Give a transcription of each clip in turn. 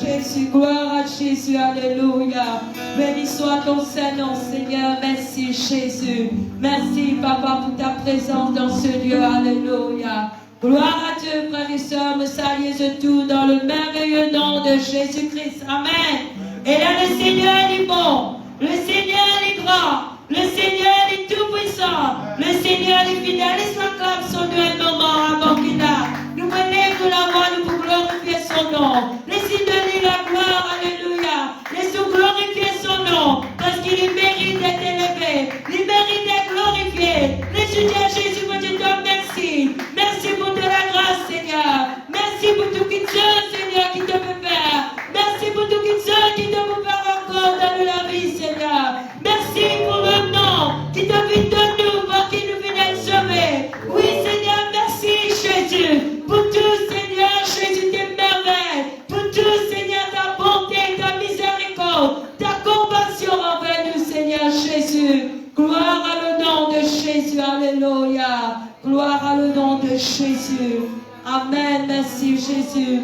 Jésus, gloire à Jésus, alléluia. Béni soit ton Saint-Nom, Seigneur. Merci, Jésus. Merci, Papa, pour ta présence dans ce lieu, alléluia. Gloire à Dieu, frères et sœurs, me saluez tout dans le merveilleux nom de Jésus-Christ. Amen. Et là, le Seigneur est bon, le Seigneur est grand, le Seigneur est tout-puissant, le Seigneur est fidèle. Laisse-la clame son Dieu un moment avant qu'il a. Nous menons de la voix, nous pour glorifier son nom. Laissez donner la gloire, alléluia. Laissez-nous glorifier son nom, parce qu'il mérite d'être élevé, il mérite d'être glorifié. Laissez dire à Jésus, mon Dieu, merci. Merci pour de la grâce, Seigneur. Merci pour tout qui te Seigneur, qui te peut faire. Merci pour tout qui te peut faire encore dans la vie, Seigneur. Merci pour le nom qui te vient de nous, pour qui nous vient d'être sauvés. Oui, Seigneur, merci, Jésus. Pour tout, Seigneur, Jésus, tes merveilles. Pour tout, Seigneur, ta bonté, ta miséricorde, ta compassion envers nous, Seigneur Jésus. Gloire à le nom de Jésus, alléluia. Gloire à le nom de Jésus. Amen, merci Jésus.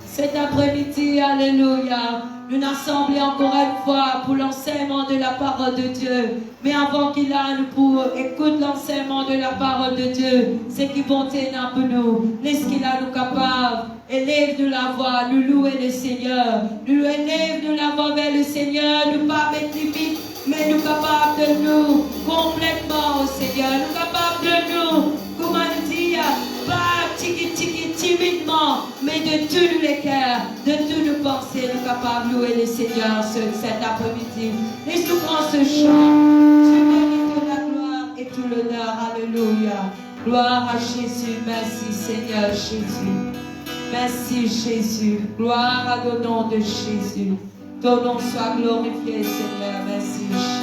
Cet après-midi, alléluia, nous nous assemblons encore une fois pour l'enseignement de la parole de Dieu. Mais avant qu'il aille pour écouter l'enseignement de la parole de Dieu, c'est qui vont tenir pour nous. Laisse qu'il a nous capable. Élève-nous la voix, nous louer le Seigneur. Nous élève-nous la voix vers le Seigneur, nous pas mettre limite, mais nous capables de nous complètement au Seigneur. Nous capables de nous, comment dire, pas timidement, mais de tous les cœurs, de tous nos pensées, nous capables de louer le Seigneur cet après-midi. Laisse-nous prendre ce chant. Tu mérites toute la gloire et tout l'honneur. Alléluia. Gloire à Jésus. Merci Seigneur Jésus. Merci Jésus. Gloire à ton nom de Jésus. Ton nom soit glorifié Seigneur. Merci Jésus.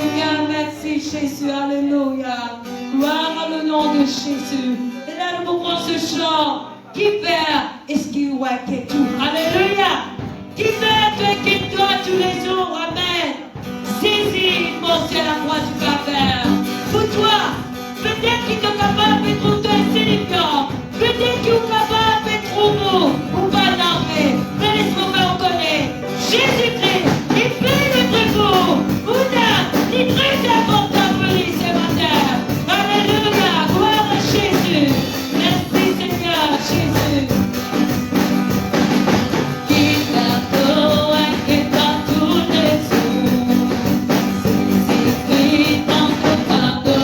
Seigneur, merci Jésus, alléluia. Gloire à le nom de Jésus. Et là, nous prend ce chant. Qui fait est ce qui est tout. Alléluia. Qui fait toi tous les jours. Amen. Saisis, mon Dieu, la croix du Calvaire. Pour toi, peut-être qu'il est capable de trouver insignifiant. Peut-être qu'il est capable de trouver ou pas d'enlever. Mais laisse-moi faire reconnaître. Jésus-Christ, il fait le prévost. Il est très important pour lui ce matin. Alléluia. Gloire à Jésus. Merci Seigneur Jésus. Qui pardonne et dans tous les jours. C'est écrit dans ton pardon.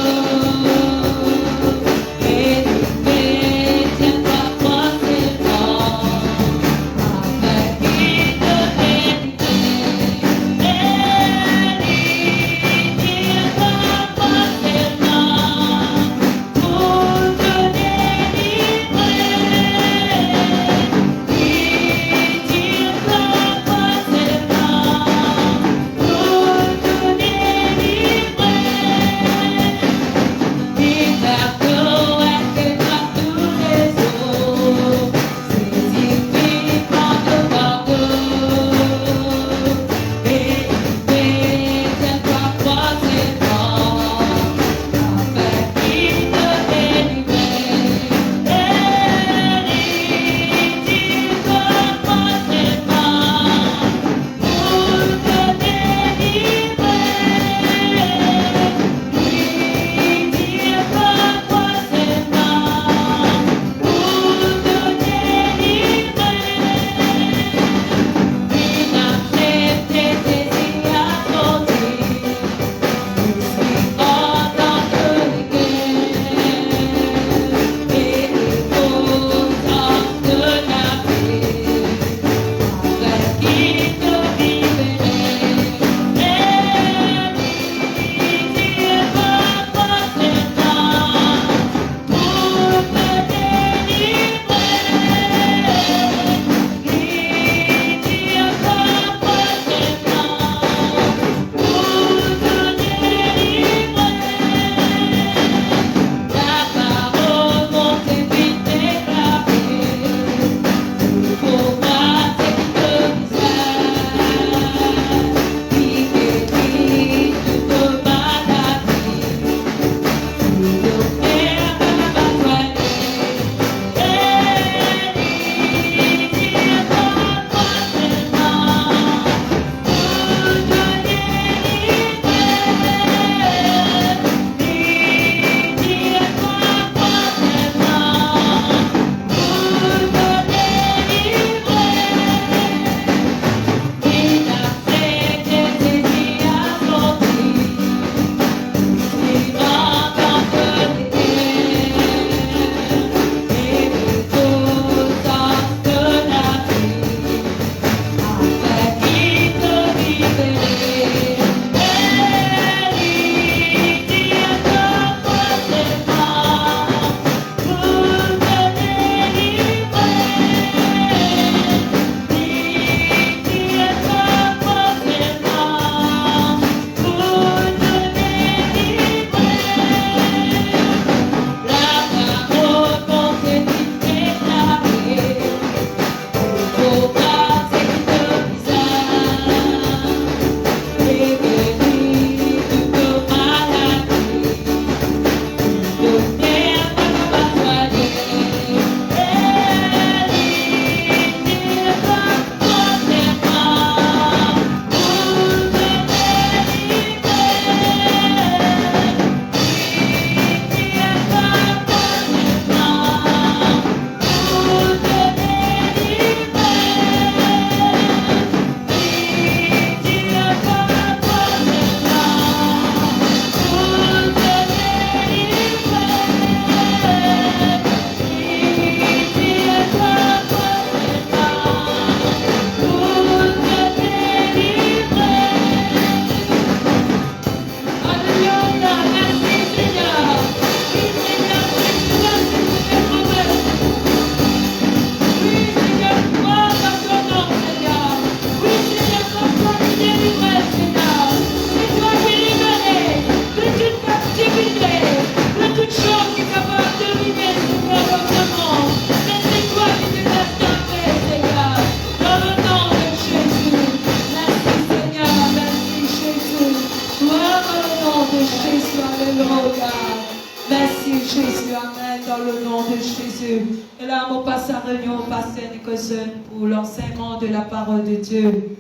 dans le nom de Jésus. Et là, on passe à réunion, pasteur Nicholson, pour l'enseignement de la parole de Dieu.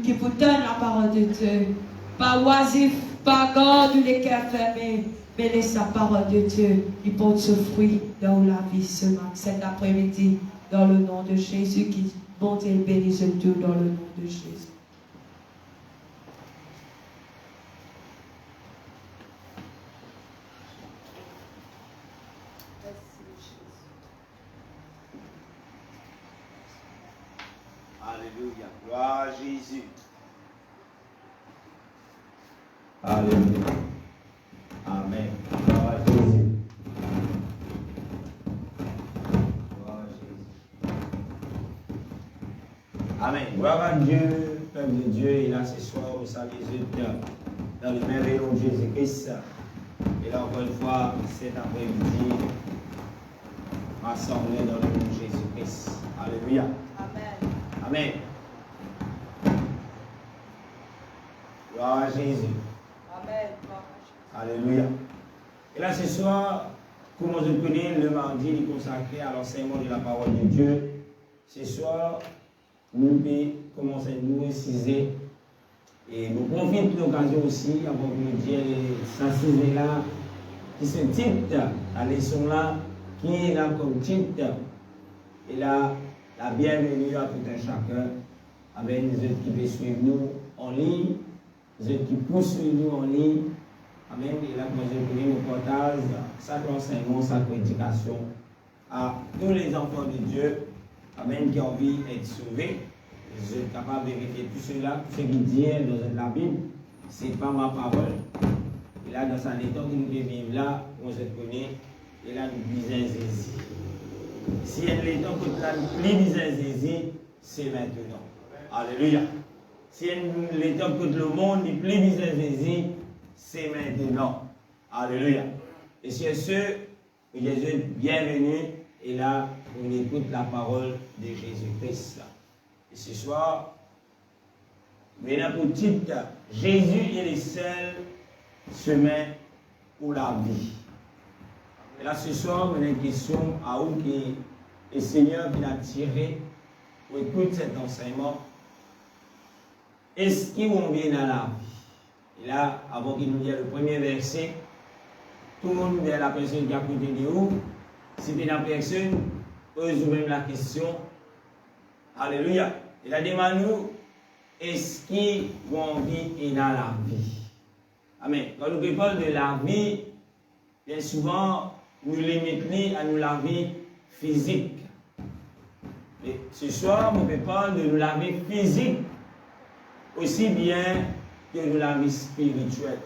Qui vous donne la parole de Dieu. Pas oisif, pas garde ou les cœurs fermés, mais laisse la parole de Dieu. Il porte ce fruit dans la vie cet après-midi, dans le nom de Jésus, qui monte et bénisse tout dans le nom de Jésus. Alléluia. Gloire à Jésus. Alléluia. Amen. Gloire à Jésus. Gloire à Jésus. Amen. Gloire à Dieu, peuple de Dieu. Et là, ce soir, on salue les autres dans le merveilleux nom de Jésus-Christ. Et là, encore une fois, cet après-midi, rassemblés dans le nom de Jésus-Christ. Alléluia. Amen. Gloire à Jésus. Amen. Alléluia. Et là, ce soir, comme je connais, le mardi est consacré à l'enseignement de la parole de Dieu. Ce soir, nous pouvons commencer à nous préciser. Et nous profitons de l'occasion aussi, avant que nous disions s'assiser là, qui se titre, la leçon là, qui est là comme titre. Et là, la bienvenue à tout un chacun, avec les autres qui peuvent suivre nous en ligne, les autres qui poursuivent nous en ligne. Amen. Et là, moi, je nous partage chaque enseignement, chaque prédication à tous les enfants de Dieu, amen, qui ont envie d'être sauvés. Je suis capable de vérifier tout cela, tout ce qui dit dans la Bible, ce n'est pas ma parole. Et là, dans sa état que nous devons vivre là, on se connaît, et là, nous disons Jésus. Si elle est temps que la plus Jésus, c'est maintenant. Alléluia. Si elle est temps que le monde n'est plus Jésus, c'est maintenant. Alléluia. Et c'est ceux, Jésus, bienvenue. Et là, on écoute la parole de Jésus-Christ. Et ce soir, maintenant pour titre, Jésus est le seul chemin pour la vie. Et là, ce soir, on a une question à où le Seigneur vient tirer pour écouter cet enseignement. Est-ce qu'il va bien dans la vie? Et là, avant qu'il nous dise le premier verset, tout le monde vers la personne qui a côté de où, si tu es la personne, pose même la question. Alléluia. Il a demandé nous, est-ce qu'il va bien dans la vie? Amen. Quand nous parlons de la vie, bien souvent, nous limitons à nous la vie physique. Et ce soir, on peut parler de la vie physique aussi bien que de la vie spirituelle.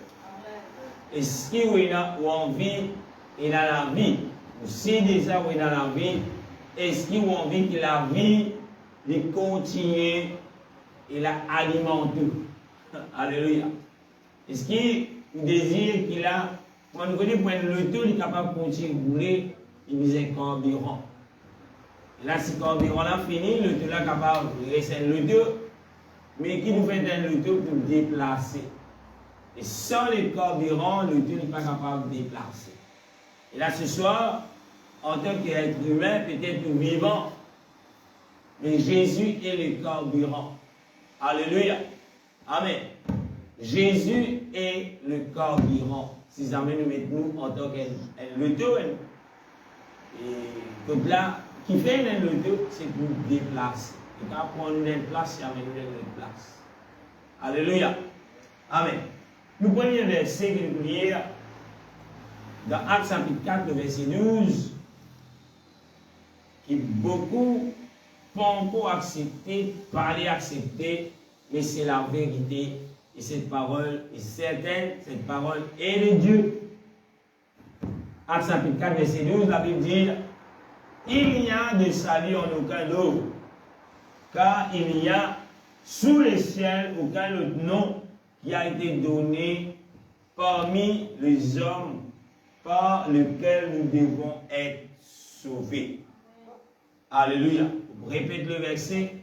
Et si on a envie et dans la vie, si déjà on est dans la vie, est-ce qu'on a envie que la vie continue et la alimente? Alléluia. Est-ce qu'on désire qu'il a, quand nous connaissons le tout, il est capable de continuer à rouler, il mise un carburant. Là, si le carburant là fini, le tout est capable de rester le tout, mais qui nous fait le tout pour le déplacer. Et sans le carburant, le tout n'est pas capable de déplacer. Et là, ce soir, en tant qu'être humain, peut-être vivant, mais Jésus est le carburant. Alléluia. Amen. Jésus est le carburant. Si jamais nous mettons en tant qu'auto, et donc là, qui fait l'auto, c'est pour déplacer. Et quand on prend une place, il y a une place. Alléluia. Amen. Nous prenons un verset que nous lisons dans Actes chapitre 4, le verset 12, qui beaucoup pas encore accepté, parler accepter, mais c'est la vérité. Et cette parole est certaine, cette parole est de Dieu. Actes chapitre 4, verset 12, la Bible dit, il n'y a de salut en aucun autre, car il n'y a sous le ciel aucun autre nom qui a été donné parmi les hommes par lequel nous devons être sauvés. Alléluia. Répète le verset.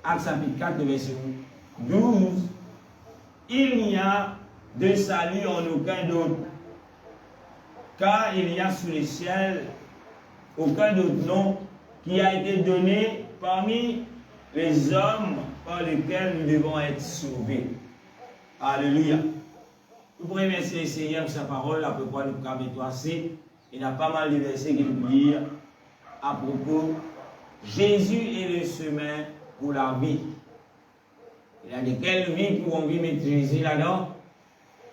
Actes chapitre 4, verset 12. Il n'y a de salut en aucun autre, car il y a sous les ciels aucun autre nom qui a été donné parmi les hommes par lesquels nous devons être sauvés. Alléluia. Nous pourrions remercier le Seigneur pour sa parole, à peu près nous pouvons assez. Il y a pas mal de versets qui nous disent à propos Jésus est le chemin pour la vie. Il y a de quelles vies qui ont vu mettre Jésus là-dedans,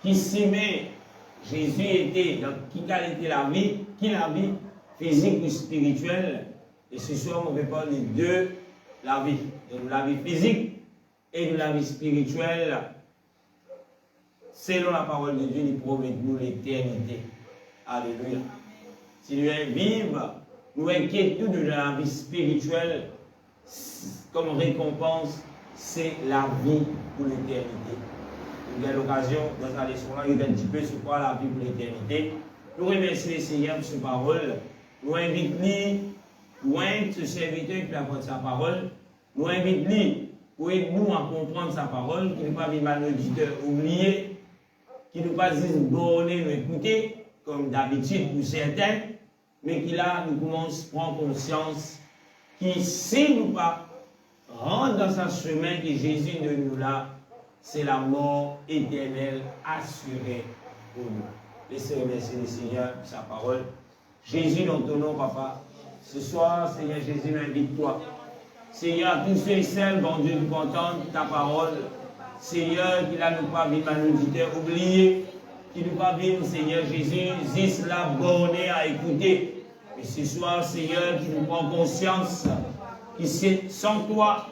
qui s'aimait. Jésus était, donc qui était la vie, qui la vie physique ou spirituelle. Et ce soir, on va parler de la vie. Donc la vie physique et de la vie spirituelle. Selon la parole de Dieu, il promet nous l'éternité. Alléluia. Si nous vivons, nous inquiétons de la vie spirituelle, comme récompense, c'est la vie pour l'éternité. Nous avons l'occasion, dans cette leçon-là, il y a un petit peu sur quoi la vie pour l'éternité. Nous remercions le Seigneur pour sa parole. Nous invitons loin de ce serviteur qui apporte sa parole. Nous invitons pour aider nous à comprendre sa parole, qui n'est pas un auditeur oublié, qui ne pas juste borné nous écouter, comme d'habitude pour certains, mais qui là nous commence à prendre conscience qui, si nous pas rentre dans ce chemin que Jésus de nous là, c'est la mort éternelle assurée pour nous. Laissez remercier le Seigneur pour sa parole. Jésus, dans ton nom, papa, ce soir, Seigneur Jésus, m'invite-toi. Seigneur, tous ceux et celles, bon Dieu, nous contentent ta parole. Seigneur, qui n'a nous pas vu un auditeur oublié, qui nous pas vu, Seigneur Jésus, juste là, borné à écouter. Et ce soir, Seigneur, qui nous prend conscience, qui c'est sans toi,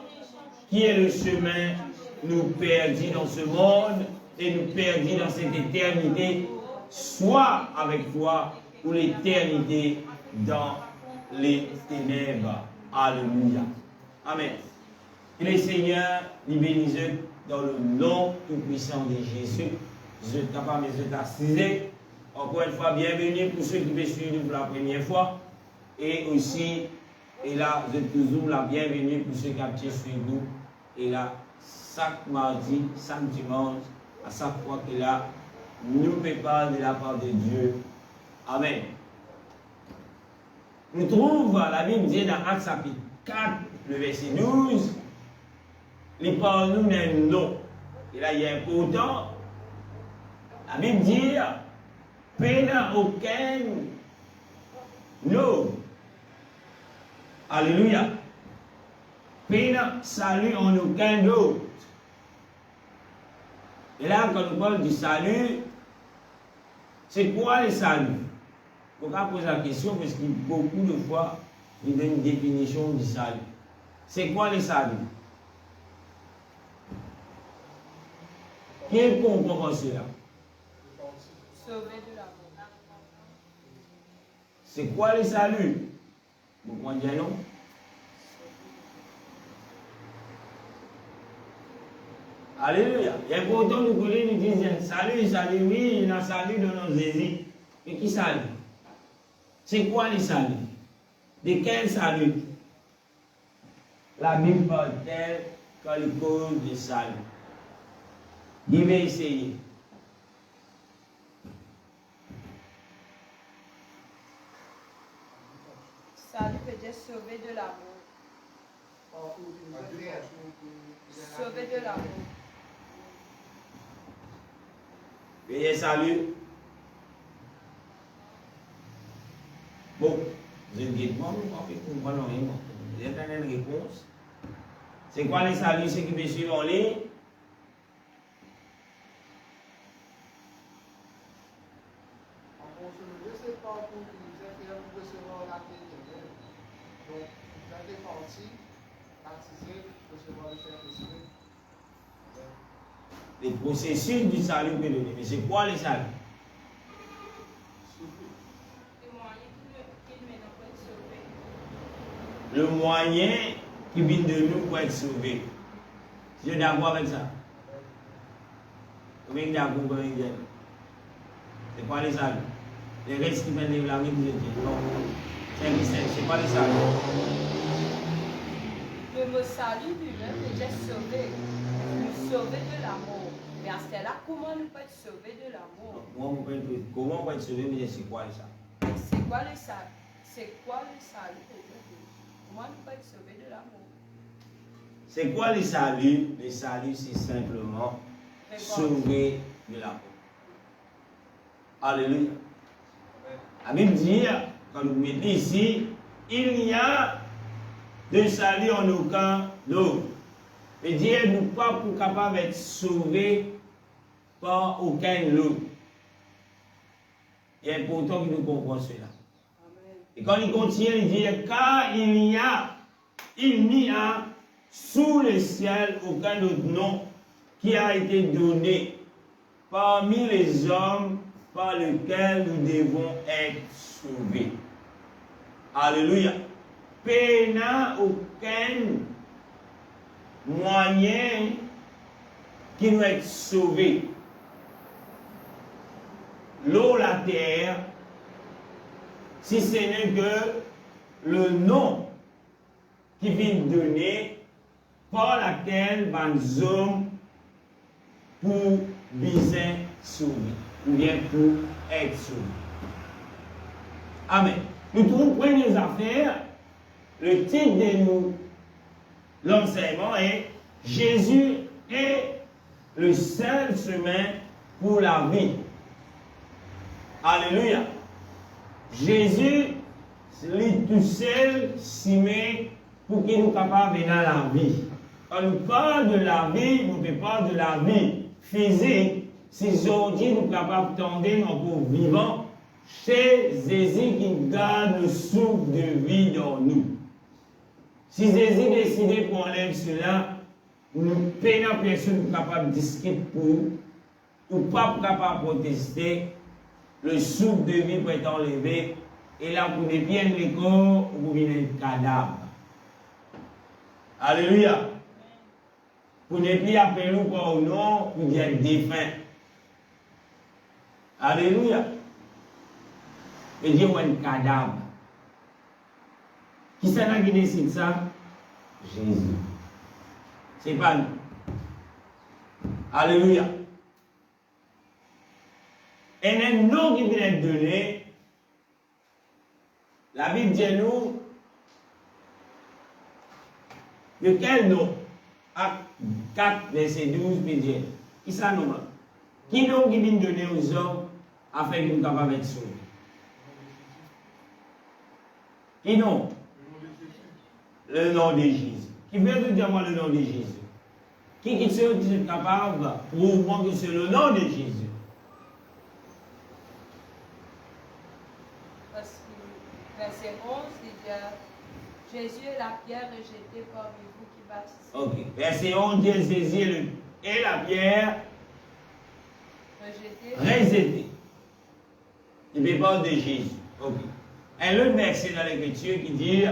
qui est le chemin, nous perdus dans ce monde et nous perdus dans cette éternité, soit avec toi pour l'éternité dans les ténèbres. Alléluia. Amen. Que le Seigneur nous bénisse dans le nom tout-puissant de Jésus. Je suis capable de t'assiser. Encore une fois, bienvenue pour ceux qui me suivent pour la première fois. Et aussi, et là, vous êtes toujours la bienvenue pour ceux qui ont suivi nous. Et là, chaque mardi, chaque dimanche, à chaque fois que là, nous préparons de la part de Dieu. Amen. Nous trouvons, la Bible dit dans Actes chapitre 4, le verset 12, il parle nous d'un nom. Et là, il est important. La Bible dit, peine aucun nom. Alléluia. Peine salut en aucun autre. Et là, quand on parle du salut, c'est quoi le salut? Il faut qu'on pose la question parce que beaucoup de fois, il donne une définition du salut. C'est quoi le salut? Quel comprend cela? Sauver de l'amour. C'est quoi le salut? Vous comprenez non? Alléluia. Il est important de connaître, nous disons salut, salut, oui, il y a salut dans nos Jésus. Mais qui salut? C'est quoi le salut? De quel salut? La Bible parle-t-elle quand il cause de salut? Il va essayer. Salut veut dire sauver de l'amour. Sauver de l'amour. Veuillez salut. Bon, vous êtes guettement, vous comprenez rien. Vous avez une réponse. C'est quoi les saluts, ceux qui me suivent en ligne? C'est pas pour nous recevoir la terre. Donc, vous avez parti, baptisé, recevoir le Saint-Esprit. Les processus du salut que donner. Mais c'est quoi les saluts? Le moyen qui vient de nous pour être sauvé. Je suis d'accord avec ça. Combien d'accord pour une guerre? C'est quoi les saluts? Les restes qui viennent de la vie de Dieu. C'est pas les saluts. Le mot salut lui-même veut dire sauver. Nous sauver de l'amour. Mais à ce là comment nous pouvons être sauvés de l'amour? Comment on peut être sauvé, mais c'est quoi ça? C'est quoi le salut? C'est quoi le salut? Comment nous pouvons être sauvés de l'amour? C'est quoi le salut? Le salut, c'est simplement sauver de l'amour. Alléluia. La Bible dit, quand vous mettez ici, il n'y a de salut en aucun autre. Et Dieu n'est pas capable d'être sauvé par aucun autre. Il est important que nous comprenions cela. Et quand il continue, il dit, car il n'y a sous le ciel aucun autre nom qui a été donné parmi les hommes par lequel nous devons être sauvés. Alléluia. Il n'y a aucun moyen qui nous est sauvé. L'eau, la terre, si ce n'est que le nom qui vient donner par laquelle les hommes pour bien sauver, ou bien pour être sauvés. Amen. Nous trouvons premières affaires, le titre de l'enseignement est Jésus est le seul chemin pour la vie. Alléluia. Jésus, est tout seul, s'y pour qu'il nous capable de venir à la vie. Quand nous parlons de la vie, nous ne parlons pas de la vie physique. Si aujourd'hui nous sommes capables de tendre nos vivants, c'est Jésus qui garde le souffle de vie dans nous. Si Jésus décide pour enlever cela, nous peinons personne capable de discuter pour, ou pas capable de protester, le souffle de vie peut être enlevé, et là, pour ne bien les corps, vous venez un cadavre. Alléluia. Pour ne plus appeler nous par nom, vous êtes défunt. Alléluia. Et Dieu a un cadavre. Qui c'est là qui décide ça? Jésus. C'est pas nous. Alléluia. Et un nom qui vient être donné, la Bible dit nous, de quel nom? Acte 4, verset 12, puis dit, qui ça nous? Qui nom qui vient donner aux hommes afin qu'ils soient capables d'être sauvés? Qui nom? Le nom de Jésus. Qui veut dire moi le nom de Jésus? Qui est capable de prouver que c'est le nom de Jésus? Parce que verset 11 dit Jésus est la pierre rejetée parmi vous qui bâtissez. Ok. Verset 11 dit Jésus est la pierre rejetée. Il parle de Jésus. Ok. Un autre verset dans l'Écriture qui dit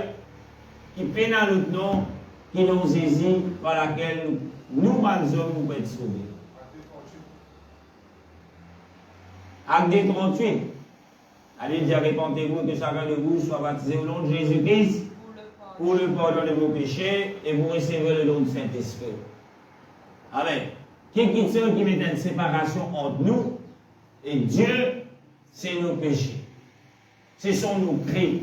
qui peine à l'autre nom qui nous Jésus par laquelle nous, les hommes, nous pouvons être sauvés. Acte 38. Allez dire, répentez-vous que chacun de vous soit baptisé au nom de Jésus-Christ pour le pardon de vos péchés et vous recevrez le don du Saint-Esprit. Amen. Qui met une séparation entre nous et Dieu, c'est nos péchés. Ce sont nos crimes.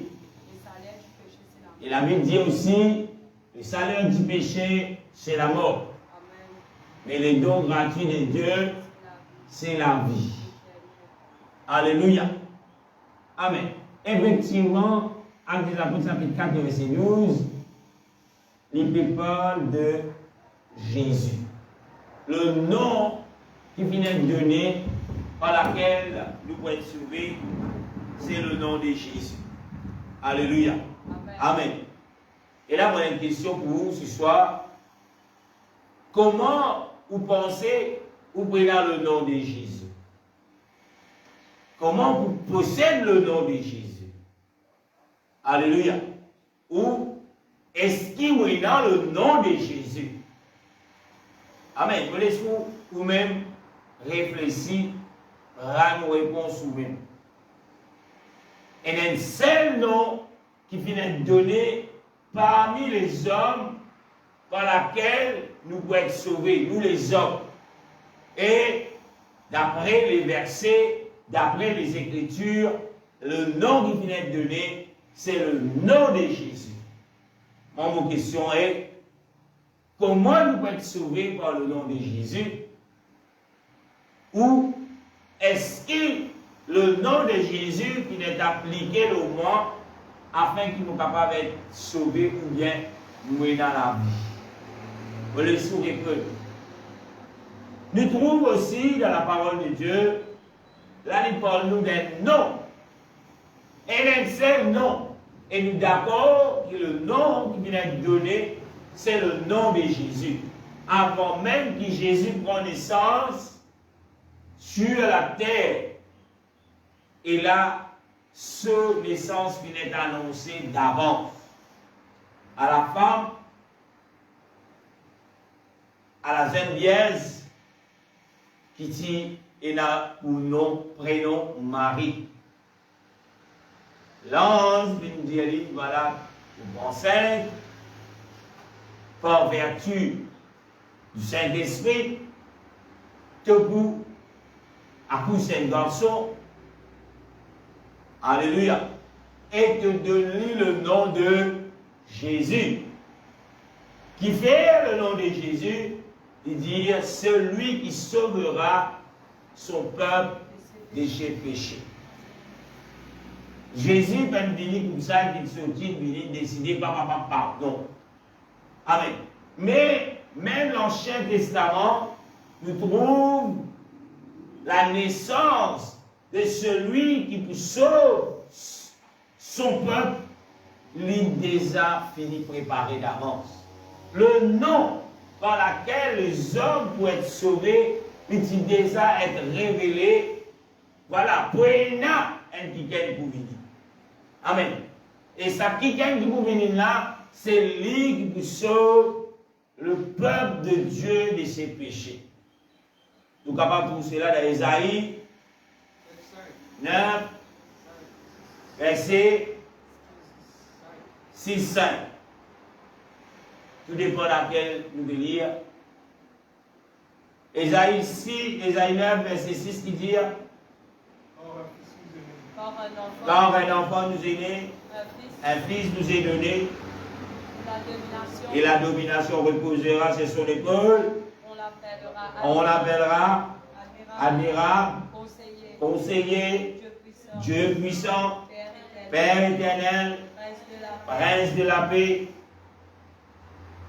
Et la Bible dit aussi, le salaire du péché, c'est la mort. Mais le don gratuit de Dieu, c'est la vie. Alléluia. Amen. Effectivement, Actes des Apôtres, chapitre 4, verset 12, il parle de Jésus. Le nom qui vient d'être donné par laquelle nous pouvons être sauvés, c'est le nom de Jésus. Alléluia. Amen. Amen. Et là, moi, j'ai une question pour vous ce soir. Comment vous pensez, vous prenez le nom de Jésus? Comment vous possédez le nom de Jésus? Alléluia. Ou est-ce qu'il vous est dans le nom de Jésus? Amen. Vous laissez-vous vous-même réfléchir, rendre une réponse vous-même. Et un seul nom qui vient être donné parmi les hommes par laquelle nous pouvons être sauvés, nous les hommes. Et d'après les versets, d'après les Écritures, le nom qui vient d'être donné, c'est le nom de Jésus. Mon question est, comment nous pouvons être sauvés par le nom de Jésus? Ou est-ce que le nom de Jésus qui est appliqué au monde afin qu'il nous capable d'être sauvés ou bien nous dans la vie? Vous le saurez peu. Nous trouvons aussi dans la parole de Dieu, là il parle nous d'un nom. Et un seul nom. Et nous d'accord que le nom qui vient d'être donné, c'est le nom de Jésus. Avant même que Jésus prenne naissance sur la terre. Et là, ce naissance finit annoncée d'avance. À la femme, à la jeune vierge, qui dit, et là, pour nom, prénom, Marie. L'ange vient dire, voilà, vous enceinte, par vertu du Saint-Esprit, que vous accouchez un garçon, alléluia, et te donner le nom de Jésus. Qui fait le nom de Jésus, il dit, celui qui sauvera son peuple de ses péchés. Jésus peut venir comme ça, qu'il sortit, venir décider, pardon. Amen. Mais même l'Ancien Testament, nous trouvons la naissance de celui qui sauve son peuple, il déjà fini préparé d'avance. Le nom par lequel les hommes pour être sauvés, il déjà être révélé. Voilà, pour un qui gagne pour venir. Amen. Et ça qui gagne pour venir là, c'est lui qui sauve le peuple de Dieu de ses péchés. Nous sommes capables de trouver cela dans Ésaïe 9, verset 6-5. Tout dépend de laquelle nous devons lire. Ésaïe 9, verset 6 qui dit, car un enfant nous est né, un fils nous est donné, et la domination reposera sur son épaule. On l'appellera admirable, conseiller, Dieu puissant, Père éternel, Prince de la paix,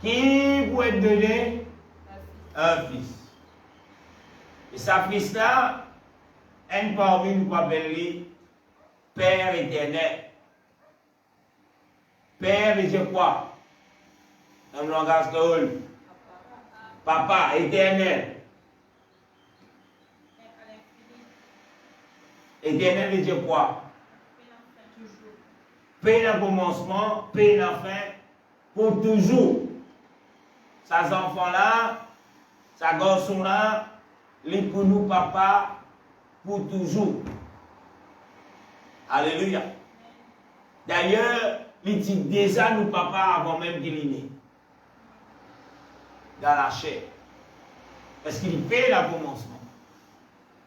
qui peut être donné un fils. Et sa fils-là, un parmi nous appelle Père éternel. Père, et c'est quoi? Dans le langage de Papa éternel. Éternel, et c'est quoi? Paix dans le commencement, paix dans la fin, pour toujours. Ces enfants-là, ces garçons-là, les pour nous, papa, pour toujours. Alléluia. D'ailleurs, il dit déjà nous, papa, avant même qu'il est né. Dans la chair. Parce qu'il paie le commencement.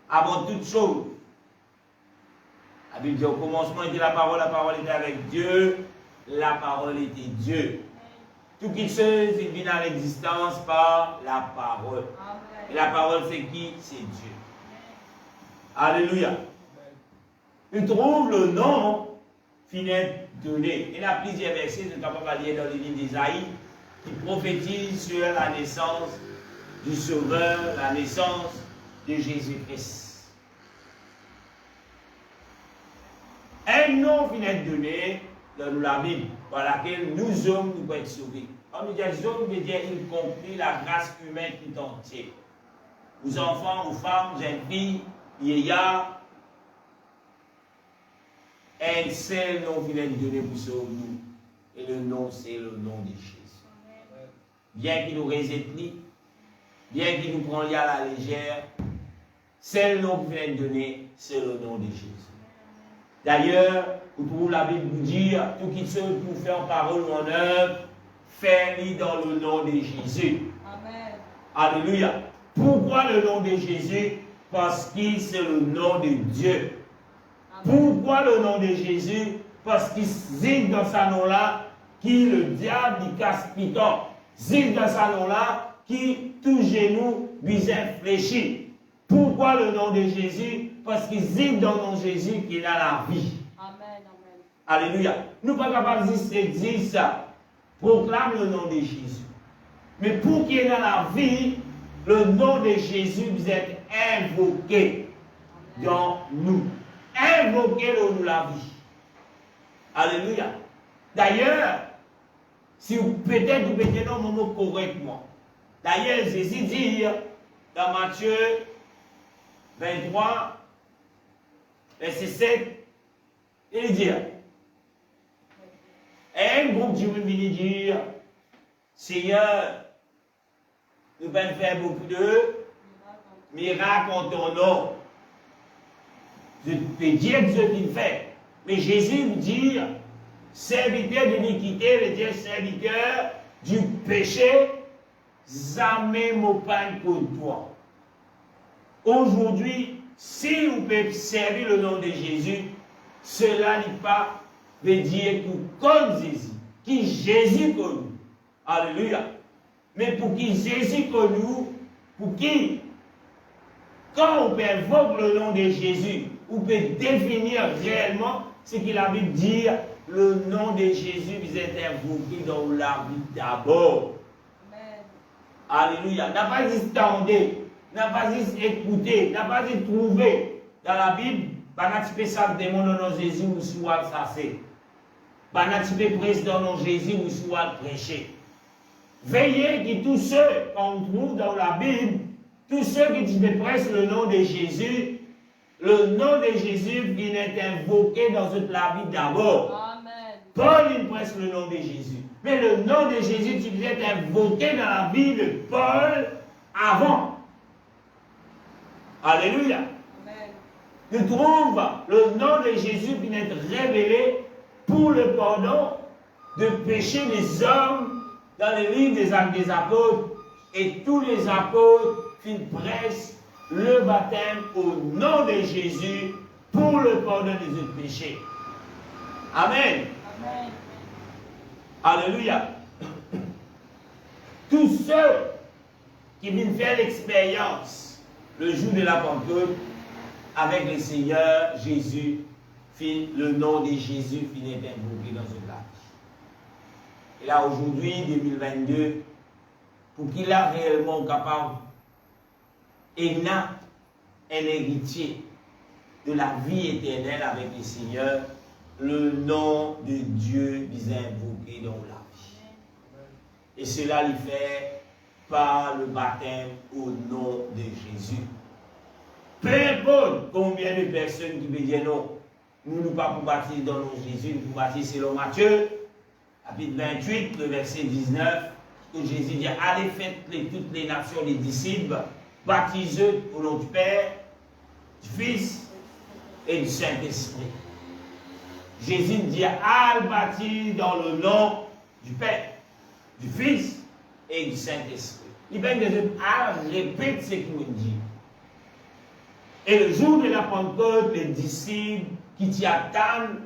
Avant toute chose. La Bible dit au commencement était la parole était avec Dieu, la parole était Dieu. Tout quelque chose vient dans l'existence par la parole. Et la parole c'est qui? C'est Dieu. Alléluia. On trouve le nom finit donné. Il y a plusieurs versets, nous sommes capables de lire dans le livre d'Ésaïe, qui prophétise sur la naissance du Sauveur, la naissance de Jésus-Christ. Un nom finit donné dans la Bible, par laquelle nous hommes nous pouvons être sauvés. Quand nous disons hommes, nous dire y compris la race humaine tout entière. Aux enfants, aux femmes, aux jeunes filles, vieillards, un seul nom finit donné pour sauver nous. Et le nom, c'est le nom de Jésus. Bien qu'il nous résiste, bien qu'il nous prenne à la légère, c'est le nom qui vient donner, c'est le nom de Jésus. D'ailleurs, vous trouvez la Bible vous dire, tout qui se pour faire en parole ou en œuvre, fais-le dans le nom de Jésus. Amen. Alléluia. Pourquoi le nom de Jésus? Parce que c'est le nom de Dieu. Pourquoi le nom de Jésus? Parce qu'il dit dans sa nom-là, qui le diable dit casse-piton. Dit dans sa nom-là, qui tout genou lui infléchi. Pourquoi le nom de Jésus? Parce qu'il dit dans le nom de Jésus qu'il a la vie. Amen, amen. Alléluia. Nous ne sommes pas capables de dire ça. Proclame le nom de Jésus. Mais pour qu'il y ait dans la vie, le nom de Jésus vous êtes invoqué dans nous. Invoquez-le nous la vie. Alléluia. D'ailleurs, si vous peut-être vous mettez nos mots correctement. D'ailleurs, Jésus dit dans Matthieu 23, verset 7, il dit, et un groupe de monde vient dire, Seigneur, nous allons faire beaucoup de miracles en ton nom. Je peux dire ce qu'il fait. Mais Jésus me dit, serviteur de l'iniquité veut dire serviteur du péché, jamais mon pain pour toi. Aujourd'hui, si vous pouvez servir le nom de Jésus, cela n'est pas veut dire que comme Jésus, qui Jésus connu. Alléluia. Mais pour qui Jésus connu, pour qui, quand on peut invoquer le nom de Jésus, on peut définir réellement ce qu'il a vu dire, le nom de Jésus vous est invoqué dans la vie d'abord. Alléluia. N'a pas dit tendez, n'a pas dit écouter, n'a pas dit trouver. Dans la Bible, banatipé ça démon dans nom Jésus ou soit ça c'est. Banatipé presse dans nom Jésus ou soit prêcher. Veillez que tous ceux qu'on trouve dans la Bible, tous ceux qui pressent le nom de Jésus, le nom de Jésus vient être invoqué dans toute la vie d'abord. Paul, il presse le nom de Jésus. Mais le nom de Jésus, tu viens être invoqué dans la vie de Paul avant. Alléluia. Amen. Nous trouvons le nom de Jésus vient être révélé pour le pardon de péché des hommes dans les livres des Actes des Apôtres. Et tous les apôtres pressent le baptême au nom de Jésus pour le pardon des autres péchés. Amen. Amen. Alléluia. Tous ceux qui viennent faire l'expérience le jour de la Pentecôte avec le Seigneur Jésus, le nom de Jésus finit invoqué dans ce lac. Et là aujourd'hui, 2022, pour qu'il a réellement capable et n'a un héritier de la vie éternelle avec le Seigneur, le nom de Dieu est invoqué dans la vie. Et cela il fait par le baptême au nom de Jésus. Peu importe combien de personnes qui me disent non, nous ne pouvons pas baptiser dans le nom de Jésus, nous pouvons baptiser selon Matthieu, chapitre 28, le verset 19, où Jésus dit, allez faites toutes les nations des disciples, baptisez au nom du Père, du Fils et du Saint-Esprit. Jésus dit, allez baptiser dans le nom du Père, du Fils et du Saint-Esprit. Il va nous répéter ce qu'il nous dit. Et le jour de la Pentecôte, les disciples qui t'y attendent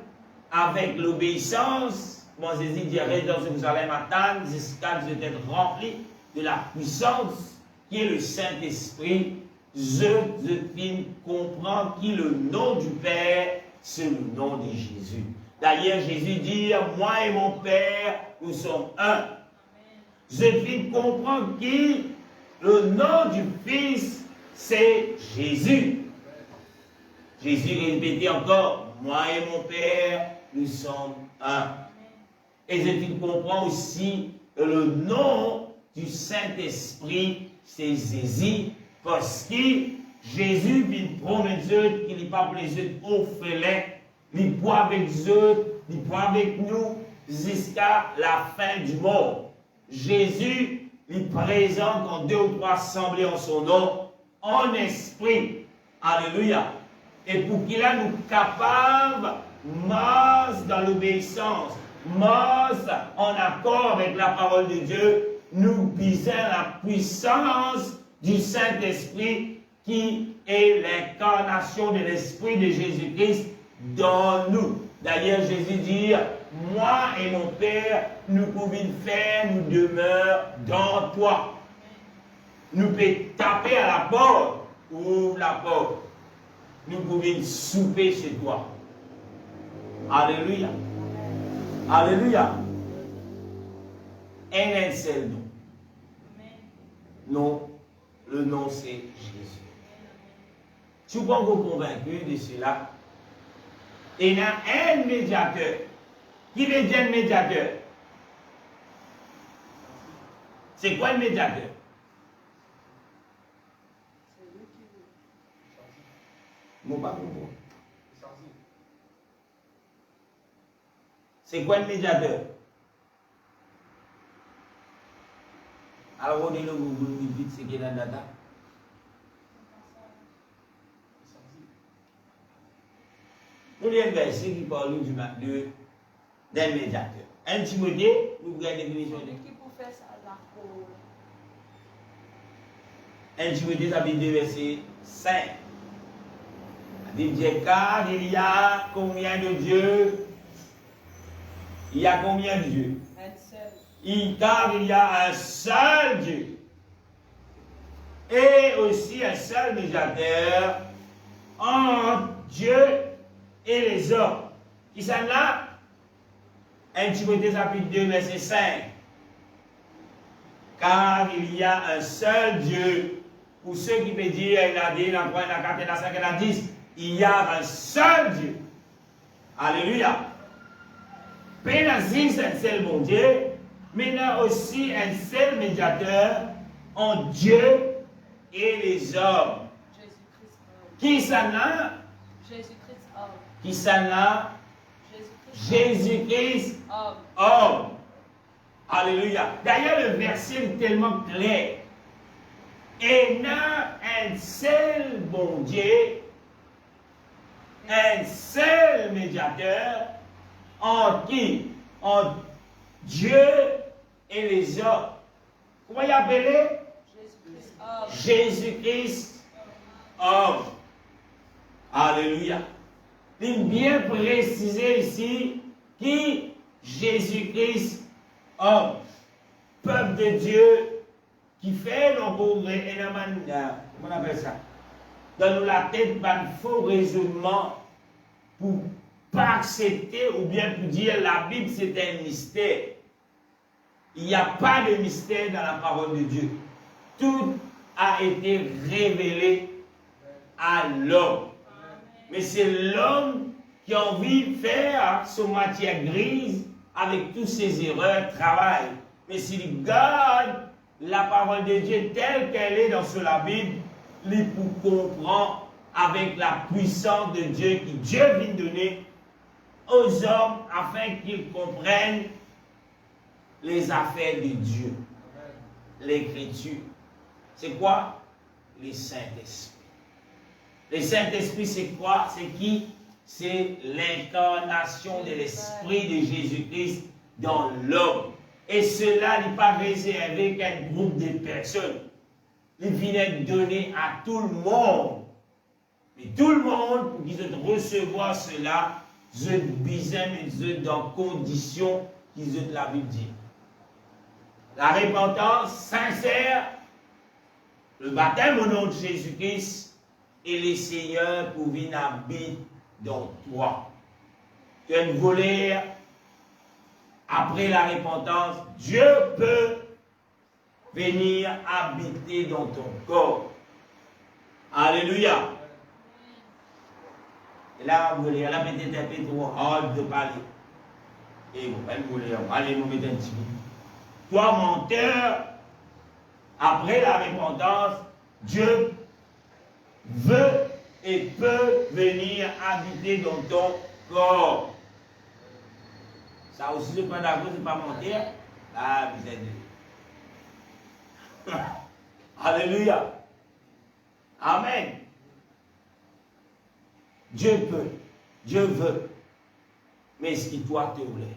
avec l'obéissance, moi Jésus dit, reste dans Jérusalem, attendre jusqu'à ce que vous remplis de la puissance qui est le Saint-Esprit. Je comprends qui le nom du Père, c'est le nom de Jésus. D'ailleurs, Jésus dit, moi et mon Père, nous sommes un. Je comprends qui le nom du Fils, c'est Jésus. Jésus répétait encore, moi et mon Père, nous sommes un. Et je comprends aussi que le nom du Saint-Esprit, c'est Jésus, parce que Jésus vient promettre qu'il n'est pas plaisir au félin, il boit avec eux, il boit avec nous jusqu'à la fin du monde. Jésus est présent quand 2 ou 3 assemblés en son nom, en esprit. Alléluia. Et pour qu'il a nous capables, marche dans l'obéissance, marche en accord avec la parole de Dieu, nous bisons la puissance du Saint-Esprit qui est l'incarnation de l'Esprit de Jésus-Christ dans nous. D'ailleurs, Jésus dit, moi et mon Père, nous pouvons faire, nous demeure dans toi. Nous pouvons taper à la porte, ouvre la porte. Nous pouvons souper chez toi. Alléluia. Alléluia. Un seul nom. Non, le nom c'est Jésus. Si vous êtes convaincu de cela, il y a un médiateur. Qui veut dire un médiateur? C'est quoi le médiateur? C'est quoi le médiateur? Alors, on dit le Google vite, c'est qu'il y a la data. Nous avons un verset qui parle d'un médiateur. Un Timothée, nous avons une définition de. Qui peut faire ça là pour. Un Timothée, ça veut dire verset 5. Il dit, car il y a combien de dieux? Il y a combien de dieux? Un seul. Car il y a un seul Dieu. Et aussi un seul médiateur entre Dieu et les hommes. Qui sont là? 1 Timothée chapitre 2, verset 5. Car il y a un seul Dieu. Pour ceux qui peuvent dire, il a dit, il a 3, il a 4, il a 5, il a 10. Il y a un seul Dieu. Alléluia. Pénazis, c'est un seul bon Dieu. Mais il y a aussi un seul médiateur entre Dieu et les hommes. Jésus-Christ homme. Qui sont là? Jésus-Christ homme. Qui sont là? Jésus-Christ homme. Alléluia. D'ailleurs, le verset est tellement clair. Et il y a un seul bon Dieu, un seul médiateur entre qui? Entre Dieu et les hommes. Comment il appelé? Jésus-Christ homme. Jésus-Christ homme. Alléluia. Il est bien précisé ici qui Jésus-Christ homme. Peuple de Dieu qui fait nos progrès et comment on appelle ça? Dans la tête, un faux raisonnement pour pas accepter ou bien pour dire la Bible c'est un mystère. Il n'y a pas de mystère dans la parole de Dieu. Tout a été révélé à l'homme. Mais c'est l'homme qui a envie de faire son matière grise avec toutes ses erreurs, travail. Mais s'il garde la parole de Dieu telle qu'elle est dans la Bible, il peut comprendre avec la puissance de Dieu que Dieu vient donner aux hommes afin qu'ils comprennent les affaires de Dieu. L'écriture. C'est quoi? Les Saint-Esprit. Le Saint-Esprit, c'est quoi? C'est qui? C'est l'incarnation de l'Esprit de Jésus-Christ dans l'homme. Et cela n'est pas réservé qu'à un groupe de personnes. Il vient donner à tout le monde. Mais tout le monde, pour qu'ils recevoir cela, ils ont besoin, mais dans conditions qu'ils ont la Bible dit. La repentance sincère, le baptême au nom de Jésus-Christ et les seigneurs pour venir habiter dans toi. Tu es une volée. Après la repentance, Dieu peut venir habiter dans ton corps. Alléluia. Et là, vous voulez, elle a peut-être un peu trop hâte de parler. Et vous, elle voulait, allez nous mettre un petit peu. Toi, menteur, après la repentance, Dieu veut et peut venir habiter dans ton corps. Ça aussi, je prends d'accord, c'est pas mentir. Ah, vous êtes deux. Alléluia. Amen. Dieu peut, Dieu veut. Mais est-ce qu'il doit te voler?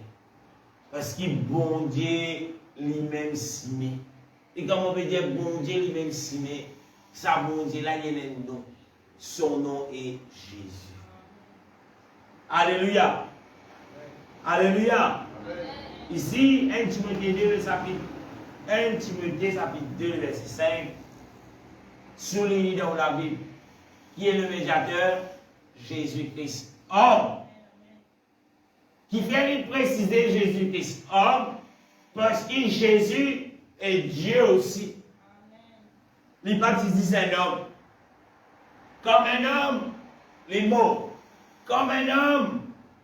Parce que bon Dieu lui-même s'y met. Et comme on peut dire bon Dieu lui-même s'y met, Ça bon Dieu là, il y a le nom. Son nom est Jésus. Alléluia. Alléluia. Ici, 1 Timothée 2, chapitre 2, verset 5, souligné dans la Bible, qui est le médiateur, Jésus-Christ, homme. Qui fait préciser Jésus-Christ, homme, parce que Jésus est Dieu aussi. Il baptise un homme. Comme un homme, les mots. Comme un homme,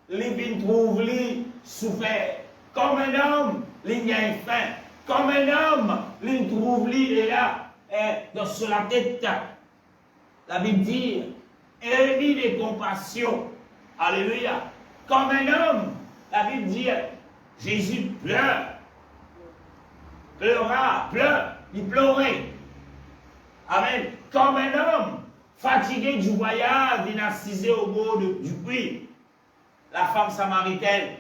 les vins trouvent, les souffert. Comme un homme, les vient faim. Comme un homme, les trouve, les là, sur la tête. La Bible dit, ayez des compassions. Alléluia. Comme un homme, la Bible dit, Jésus pleure. Pleure. Il pleurait. Amen. Comme un homme, fatigué du voyage, il assisé au bord du puits. La femme samaritaine.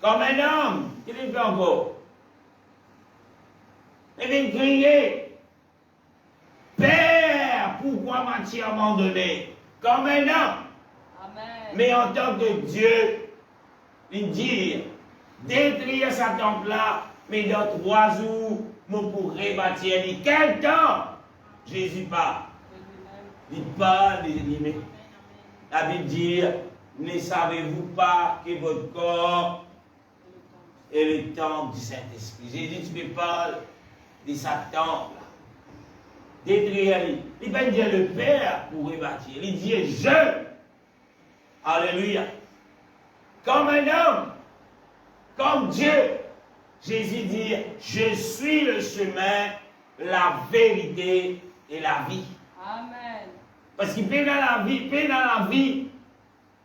Comme un homme, il est fait encore. Il vient crier. Père, pourquoi m'as-tu abandonné? Comme un homme. Amen. Mais en tant que Dieu, il dit, détruire sa temple-là, mais dans 3 jours, nous pourrons bâtir. Quel temps? Jésus parle. Il parle des ennemis. La Bible dit, ne savez-vous pas que votre corps est le temple du Saint-Esprit? Jésus, tu me parles de sa temple. Détruire. Il va dire le Père pour rebâtir. Il dit je. Alléluia. Comme un homme, comme Dieu. Jésus dit, je suis le chemin, la vérité et la vie. Amen. Parce qu'il peut dans la vie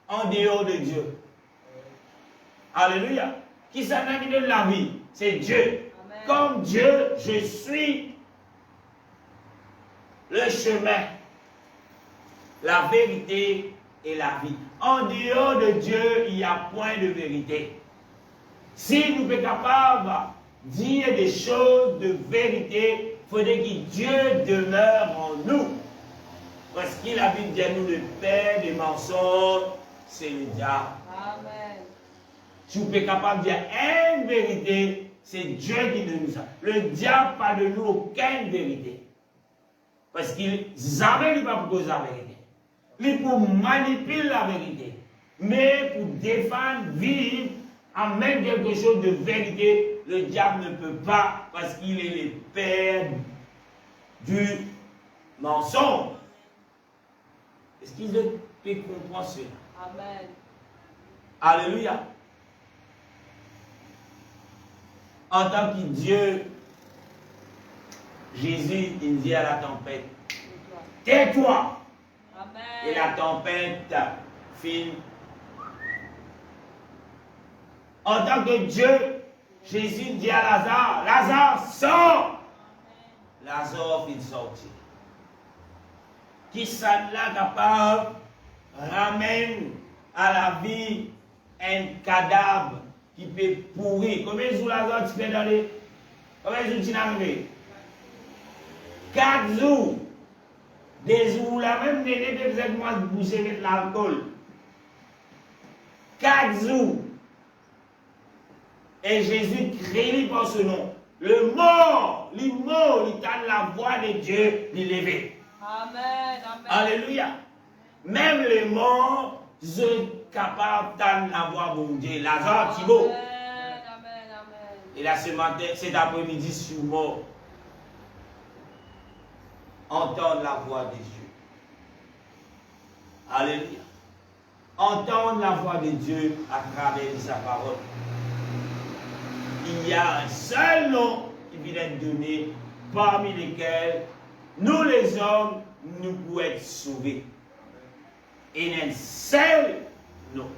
en dehors de Dieu. Alléluia. Qui s'en a qui donne la vie? C'est Dieu. Amen. Comme Dieu, je suis le chemin, la vérité et la vie. En dehors de Dieu, il n'y a point de vérité. Si nous sommes capables de dire des choses de vérité, il faudrait que Dieu demeure en nous. Parce qu'il a dit à nous le père des mensonges, c'est le diable. Amen. Si vous êtes capable de dire une vérité, c'est Dieu qui nous a. Le diable n'a de nous aucune vérité. Parce qu'il n'avait pas pour cause la vérité. Il pour manipuler la vérité. Mais pour défendre, vivre, amener quelque chose de vérité, le diable ne peut pas parce qu'il est le père du mensonge. Est-ce qu'il peut comprendre cela? Amen. Alléluia. En tant que Dieu, Jésus, il dit à la tempête, tais-toi. Amen. Et la tempête file. En tant que Dieu, Jésus dit à Lazare, Lazare, sors. Lazare fit sortir. Qui ça là capable ramène à la vie un cadavre qui peut pourrir. Combien de jours Lazare tu fais dans les... Combien de jours tu n'as arrivé? 4 jours. Des jours là même néné peut être moi de boucher mettre l'alcool. 4 jours. Et Jésus crie par ce nom. Le mort, il t'a la voix de Dieu, il levé. Amen. Amen. Alléluia. Même les morts sont capables d'entendre la voix de Dieu. Lazare, Thibaut. Amen. Amen. Amen. Et là, ce matin, cet après-midi, sur mort, entendre la voix de Dieu. Alléluia. Entendre la voix de Dieu à travers sa parole. Il y a un seul nom qui vient être donné, parmi lesquels nous les hommes, nous pouvons être sauvés. Et il y a un seul nom.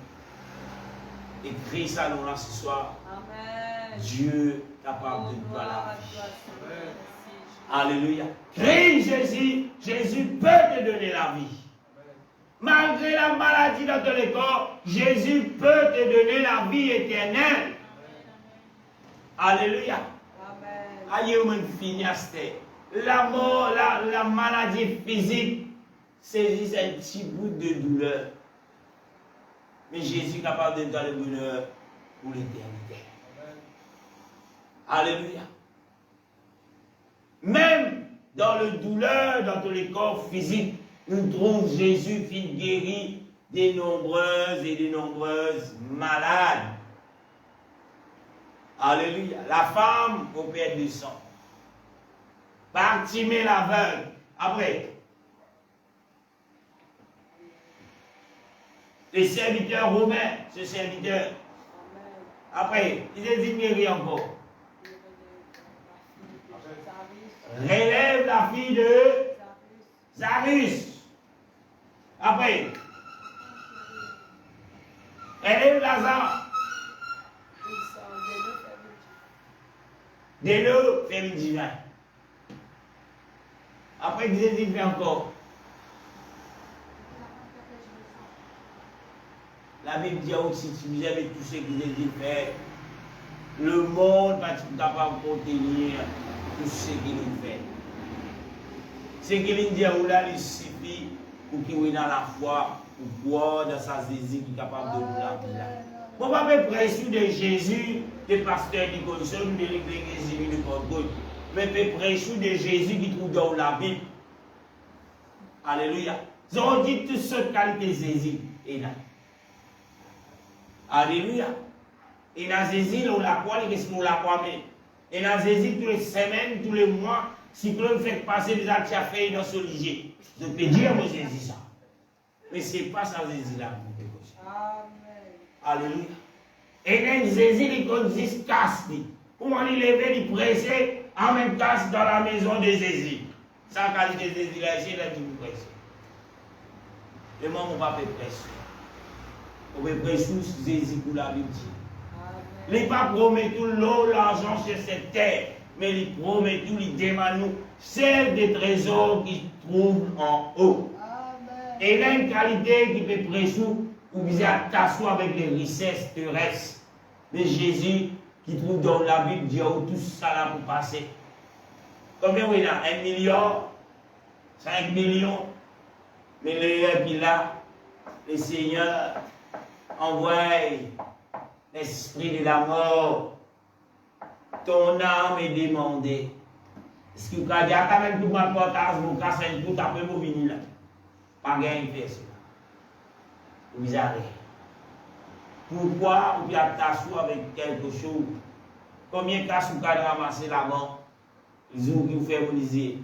Écris ça nous là ce soir. Amen. Dieu capable de nous Gloire la à vie. toi, Seigneur. Merci. Alléluia. Crie Jésus, Jésus peut te donner la vie. Malgré la maladie dans ton corps, Jésus peut te donner la vie éternelle. Alléluia. Amen. Aïe, on finit à cette. la mort, la maladie physique saisissent un petit bout de douleur. Mais Jésus est capable de donner le bonheur pour l'éternité. Alléluia. Même dans le douleur, dans tous les corps physiques, nous trouvons Jésus qui guérit des nombreuses et des nombreuses malades. Alléluia. La femme au père du sang. Bartimée l'aveugle. Après. Les serviteurs romains, ce serviteur. Après, il est dit Mérie encore. Relève la fille de Zarus. Après, relève Lazare. Dès le fait divin. Après, Jésus fait encore. La Bible dit aussi, si vous avez tout ce que Jésus fait, le monde va être capable de contenir tout ce qu'il fait. Ce qu'il dit à Oula, il suffit pour qu'il ait dans la foi, pour croire dans sa Jésus qui est capable de nous la vie. On va pas prêcher de Jésus, des pasteurs Nicholson, de l'église de Pentecôte, mais prêcher de Jésus qui trouve dans la Bible. Alléluia. Ils ont dit toutes sortes de qualités de Jésus. Et là. Alléluia. Et dans Jésus, on la croit, on la croit. Et dans Jésus, toutes les semaines, tous les mois, si l'on fait passer des actes à faire dans ce lieu, je peux dire à Jésus ça. Mais ce n'est pas ça Jésus là. Alléluia. Et dans Jésus, il consiste casse. Comment il lever, il presser, en même casse dans la maison de Jésus. Sans qualité de Jésus là, il a dit vous presser. Et moi, on va faire presser. On va presser Jésus pour la Bible. Il ne pas promet tout l'eau, l'argent sur cette terre, mais il promet tout, il demande nous, c'est des trésors qui se trouvent en haut. Amen. Et il a une qualité qui peut presser ou bien t'asseoir avec les richesses terrestres. Mais Jésus, qui trouve dans la Bible, dit où tout ça là pour passer. Combien oui là? 1 million, 5 millions. Mais le qui là, le Seigneur envoie l'esprit de la mort. Ton âme est demandée. Est-ce que vous avez dit, quand même tout le monde portage, vous cassez un coup, après vous venez là. Pas gagner personne. Vous arrêtez. Pourquoi vous avez t'asseoir avec quelque chose? Combien de cas vous avez ramassé là-bas? Ils ont qui vous fait briser.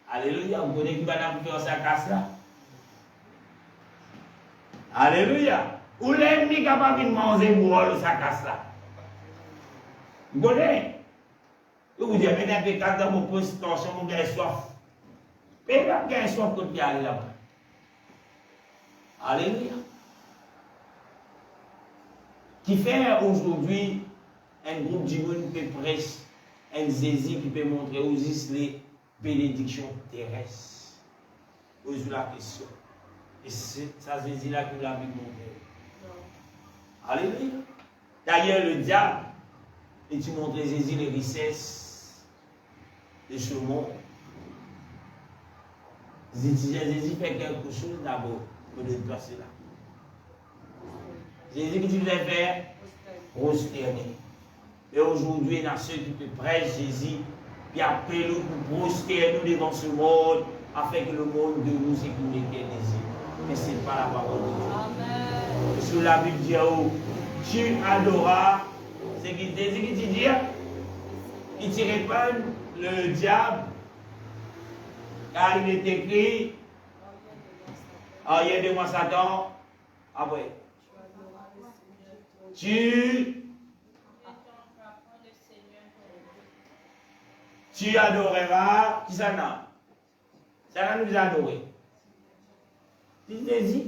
Alléluia. Vous connaissez qui va faire ça casse là? Alléluia. Ou l'ennemi capable de manger pour sa casse là? Vous connaissez? Vous dites, mais d'un pécat dans vos positions, vous avez soif. Mais vous avez soif quand vous allez là-bas. Alléluia. Qui fait aujourd'hui un groupe de monde qui prêche un Jésus qui peut montrer aux les bénédictions terrestres. Posez la question. Et c'est ça Jésus-là que l'a vu montrer. Alléluia. D'ailleurs, le diable, et tu montres Jésus les richesses de ce monde. Jésus fait quelque chose d'abord pour le placer là. Jésus que tu devais faire, prosterner. Et aujourd'hui, il y a ceux qui te prêchent Jésus, puis appellent nous pour prosterner nous devant ce monde, afin que le monde de nous écoute l'éternité. Mais ce n'est pas la parole de Dieu. Amen. Sur la Bible dit, oh, tu adoras, c'est ce qu'il dit, il te répond le diable, car il est écrit, arrière de moi Satan, après. Tu adoreras, qui ça n'a? Ça nous adorer. C'est Jésus.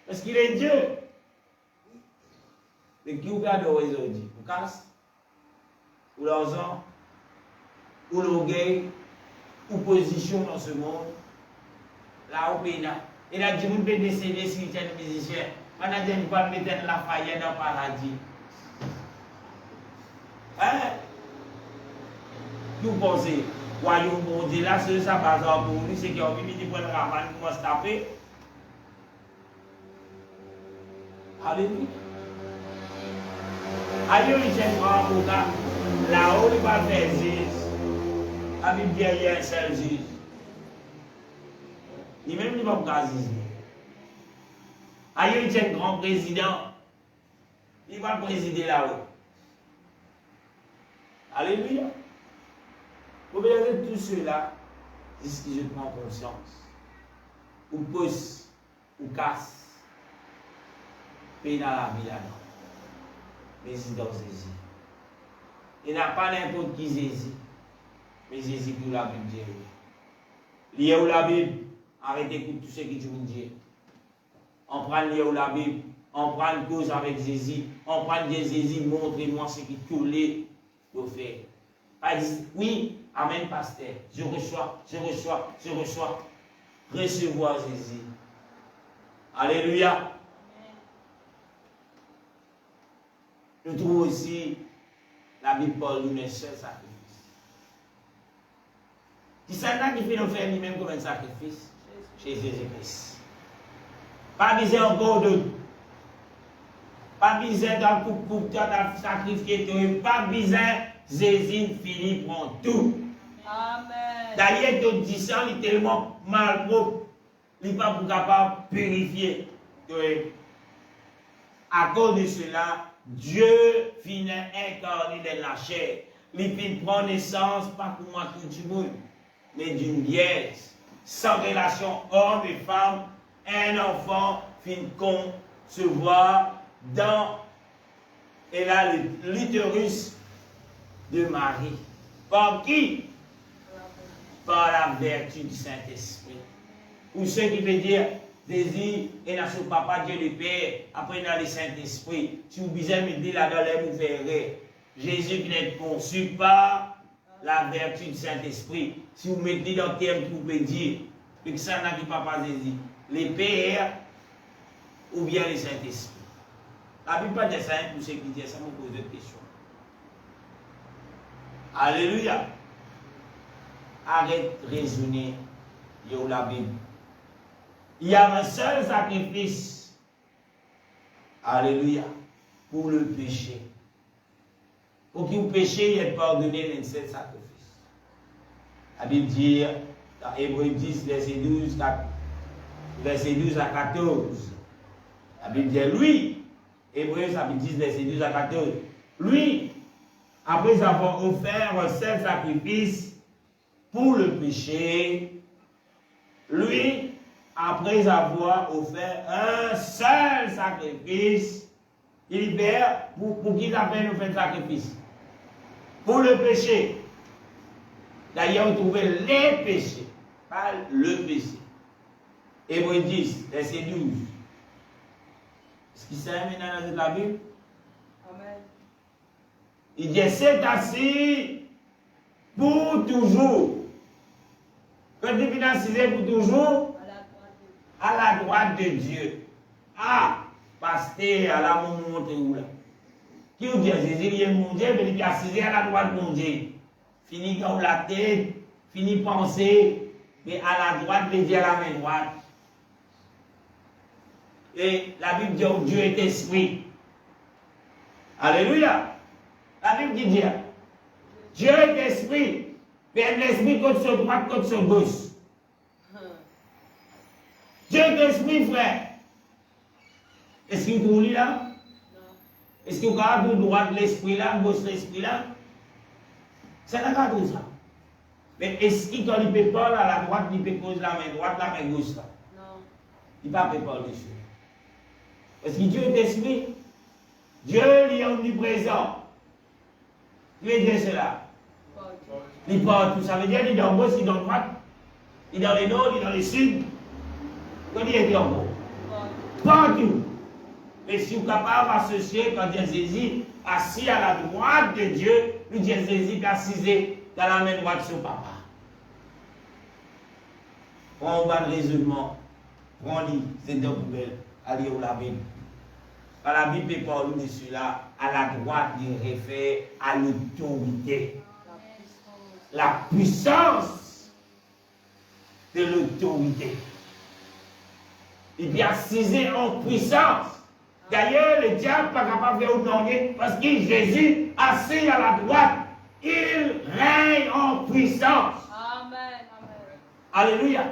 Parce qu'il est Dieu. Mais qui vous adore aujourd'hui? Vous casse? Ou l'argent? Ou l'orgueil? Ou position dans ce monde? Là, au pays là. Et là, Dieu vous peut décéder si vous êtes musicien. On a dit qu'on va mettre la faillite dans le paradis. Hein? Tout pensez, royaume mon Dieu, là, c'est ça, par exemple, pour lui, c'est qu'il y a envie de prendre la main, commence à taper. Alléluia. Ailleurs, il tient grand avocat. Là-haut, il va faire juge. La Bible dit qu'il y a un seul juge. Lui-même, il ne va pas juger. Ailleurs, il tient grand président. Il va présider là-haut. Alléluia. Vous voyez tout cela, c'est ce que je prends conscience. Ou pousse, ou casse. Pays dans la vie là-dedans. Président Jésus. Il n'a pas n'importe qui Jésus. Mais Jésus pour la Bible Dieu. Lié où la Bible, arrêtez d'écouter tout ce que tu veux dire. On prend lié où la Bible, on prend une cause avec Jésus, on prend Jésus, montrez-moi ce qui tout les pour faire. Pas dire, oui, amen, pasteur, je reçois. Recevoir Jésus. Alléluia. Je trouve aussi la Bible parle d'un seul sacrifice. Qui ça qui fait nous faire lui-même comme un sacrifice? Chez Jésus-Christ. Pas besoin encore d'autre. Pas besoin d'un coup de sacrifier, pas besoin, Jésus finit prend tout. Amen. D'ailleurs, d'autres disent ça, il est tellement mal propre, il n'est pas capable de purifier. À cause de cela, Dieu finit incarné dans la chair. Il prend naissance, pas pour moi tout le monde, mais d'une vierge, sans relation homme et femme, un enfant finit concevoir dans l'utérus de Marie. Par qui? Par la vertu du Saint-Esprit. Ou ce qui veut dire, Jésus est dans son papa Dieu le Père, après dans le Saint-Esprit. Si vous besoin me dire là dans les vous verrez. Jésus qui est conçu par la vertu du Saint-Esprit. Si vous mettez dans le terme, vous pouvez dire que ça n'a pas papa Jésus. Les pères ou bien le Saint-Esprit. La Bible pas de ça pour ceux qui disent ça, vous posez une question. Alléluia. Arrête de raisonner, yo la Bible. Il y a un seul sacrifice. Alléluia. Pour le péché. Pour que le péché ait pardonné dans ce sacrifice. La Bible dit, dans Hébreux 10, verset 12 à 14. La Bible dit, lui, Hébreux chapitre 10, verset 12 à 14. Lui, après avoir offert un seul sacrifice pour le péché, lui, après avoir offert un seul sacrifice, il libère pour qui a fait nous faire sacrifice? Pour le péché. D'ailleurs, on trouve les péchés, pas le péché. Hébreux 10, verset 12. Est-ce qu'il s'est maintenant dans la Bible? Amen. Il dit, c'est assis pour toujours. Quand il vient assis pour toujours, à la droite de Dieu. Ah, pasteur, à la montre où là? Qui vous dit, Jésus, il est mon Dieu, mais il est assis à la droite de mon Dieu. Fini dans la tête, fini penser, mais à la droite de Dieu, à la main droite. Et la Bible dit que Dieu est esprit. Alléluia. La Bible dit Dieu. Dieu est esprit. Mais l'esprit contre son droite, contre son gauche. Dieu est esprit, frère. Est-ce qu'il vous lit là? Non. Est-ce que vous avez le droit de l'esprit là, gauche de l'esprit là? C'est pas tout ça. Mais est-ce qu'il quand il peut parler à la droite, il peut poser la main droite, la main gauche là? Non. Il ne peut pas parler dessus. Est-ce que Dieu est esprit? Dieu est omniprésent. Qui veut dire cela? Il parle tout. Ça veut dire qu'il est dans gauche, il est dans droite, il est dans le nord, il est dans le sud. Quand il est en gros. Partout. Mais si vous êtes capable d'associer quand Jésus assis à la droite de Dieu, nous disons Jésus assis dans la main droite de son papa. Prends un raisonnement. Prends-le, c'est deux poubelles. Allez au la Bible. Quand la Bible parle de cela, à la droite, il réfère à l'autorité. la puissance de l'autorité. Il est assisé en puissance. D'ailleurs, le diable n'est pas capable de faire autant parce que Jésus, assis à la droite, il règne en puissance. Amen. Alléluia.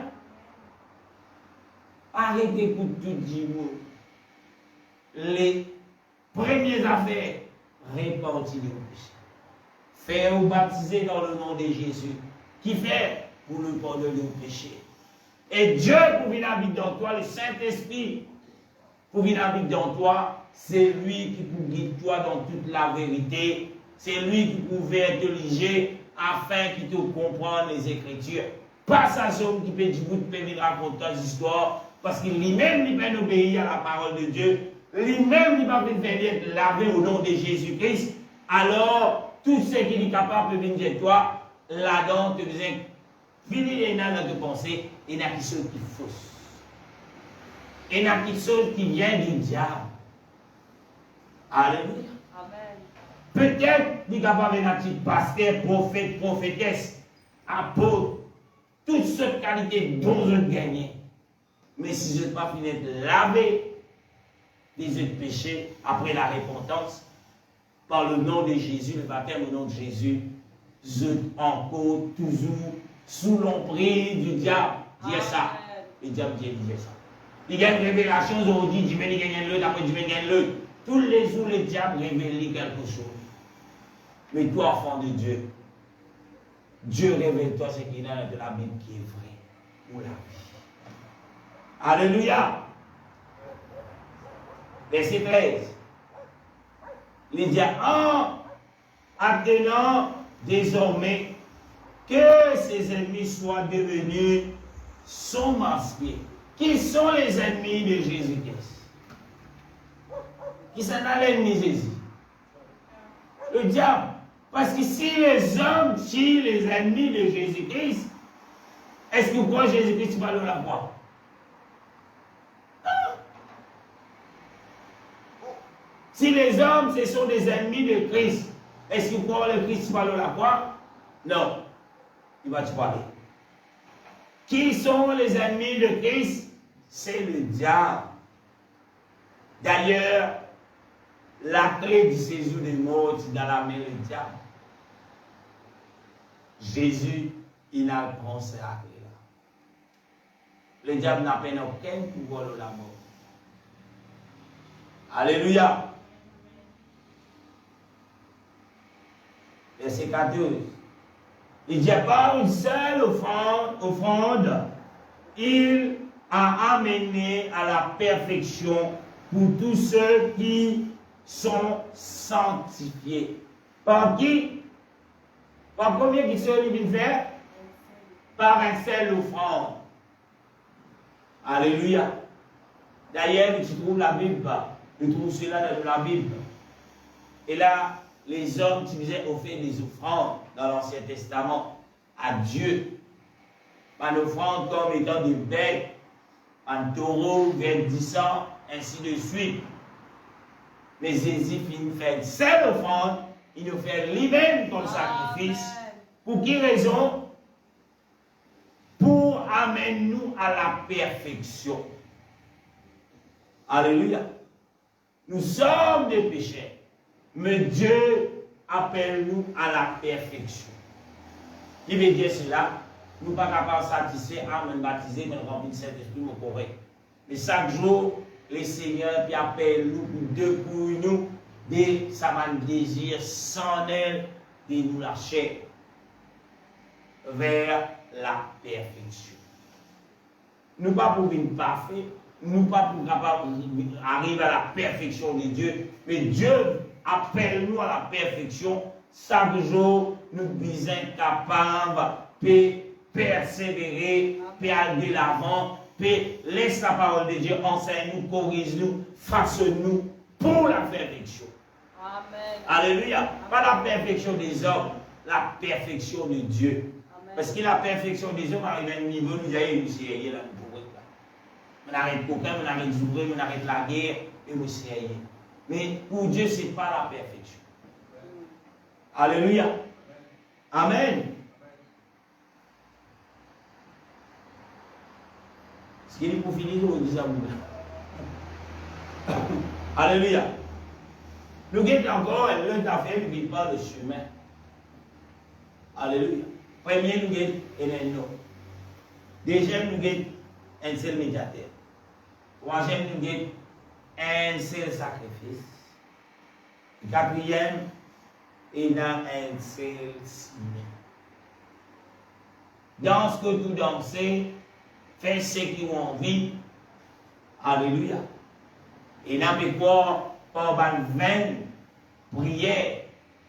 Arrêtez pour tout dire. Les premières affaires, répentir du péché. Faire ou baptiser dans le nom de Jésus. Qui fait pour nous pardonner le péché. Et Dieu, pour venir habiter dans toi, le Saint-Esprit, pour venir habiter dans toi, c'est lui qui peut guider toi dans toute la vérité. C'est lui qui pouvait intelliger afin qu'il te comprenne les Écritures. Pas sa somme qui peut dire, vous pouvez venir raconter des histoires, parce qu'il lui-même, il peut obéir à la parole de Dieu. Lui-même, il va venir être lavé au nom de Jésus-Christ. Alors, tout ce qu'il est capable de venir de toi, là-dedans, tu disais, finis dans notre pensée, il y a quelque chose qui est fausse. Il y a quelque chose qui vient du diable. Alléluia. Amen. Peut-être qu'il est capable d'être pasteur, prophète, prophétesse, apôtre, toutes ces qualités dont je gagne. Mais si je ne suis pas fini de laver des autres péchés après la repentance, par le nom de Jésus, le baptême au nom de Jésus, je encore toujours sous l'emprise du diable. Dire ça. Le diable dit ça. Il y a une révélation aujourd'hui, Dieu gagne l'autre, après Dieu gagne l'autre. Tous les jours, le diable révèle quelque chose. Mais toi, enfant de Dieu, Dieu révèle-toi ce qu'il y a de la Bible qui est vrai pour la vie. Alléluia. Verset 13. Il dit, en attendant désormais que ses ennemis soient devenus son masqués. Qui sont les ennemis de Jésus-Christ? Qui sont l'ennemi de Jésus? Le diable. Parce que si les hommes tuent les ennemis de Jésus-Christ, est-ce que vous croyez que Jésus-Christ va le la croix? Si les hommes, ce sont des ennemis de Christ, est-ce que vous croyez que le Christ va le la croix? Non. Il va te parler. Qui sont les ennemis de Christ? C'est le diable. D'ailleurs, la clé du séjour des morts est dans la main du diable. Jésus, il n'a pas cette clé-là. Le diable n'a pas aucun pouvoir de la mort. Alléluia. Verset 14. Il dit par une seule offrande, il a amené à la perfection pour tous ceux qui sont sanctifiés. Par qui? Par combien qui se lui fait? Par un seul offrande. Alléluia. D'ailleurs, tu trouves la Bible, tu trouves cela dans la Bible. Et là, les hommes qui faisaient offrir des offrandes dans l'Ancien Testament à Dieu. Par offrande comme étant des bêtes, un taureau verdissant, ainsi de suite. Mais Jésus finit faire une seule offrande, il nous fait lui-même comme sacrifice. Pour quelle raison? Pour amener nous à la perfection. Alléluia. Nous sommes des pécheurs, mais Dieu appelle nous à la perfection. Qui veut dire cela? Nous ne sommes pas capables de satisfaire à nous baptiser, mais remplir de Saint-Esprit, mon correct. Mais chaque jour, le Seigneur appelle nous pour nous de sa désir sans elle de nous lâcher vers la perfection. Nous ne pouvons pas être parfaits, nous ne pouvons pas arriver à la perfection de Dieu, mais Dieu appelle nous à la perfection. Chaque jour, nous sommes capables de persévérer, de aller de l'avant, de laisser la parole de Dieu, enseigne-nous, corrige-nous, façonne-nous pour la perfection. Amen. Alléluia. Pas la perfection des hommes, la perfection de Dieu. Amen. Parce que la perfection des hommes arrive à un niveau, nous allons nous essayer là, on arrête coquin, on arrête d'ouvrir, on arrête la guerre, et nous essayer. Mais pour Dieu, ce n'est pas la perfection. Alléluia. Amen. Ce qui est pour finir, nous disons Alléluia. Nous avons encore un autre affaire qui parle de chemin. Alléluia. Premier, nous avons un nom. Deuxième, nous avons un seul médiateur. Troisième, nous avons un seul sacrifice. Quatrième, il y a un seul signe. Dans ce que vous dansez, faites ce qui ont envie. Alléluia. Et n'a pas quoi par une vaine prière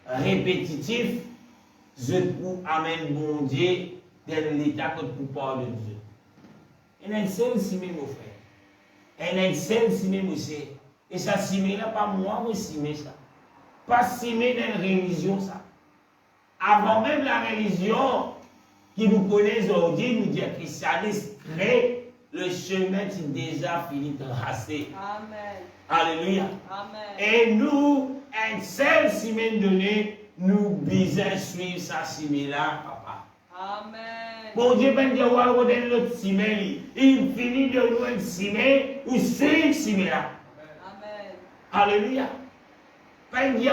répétitive, je vous amène bon Dieu dans l'état que vous parlez de Dieu. Il y a un seul signe, mon frère. Il y a un seul signe, monsieur. Et ça, signe là, pas moi, moi, signe ça. Pas signe dans la religion, ça. Avant même la religion qui nous connaît aujourd'hui, nous dit que christianisme crée le chemin qui est déjà fini de tracé. Amen. Alléluia. Amen. Et nous, un seul signe donné, nous bisons suivre sa signe là, papa. Amen. Bon Dieu, ben Dieu, on donne l'autre signe, il finit de nous un signe, ou suivre signe là. Amen. Alléluia. Ben Dieu,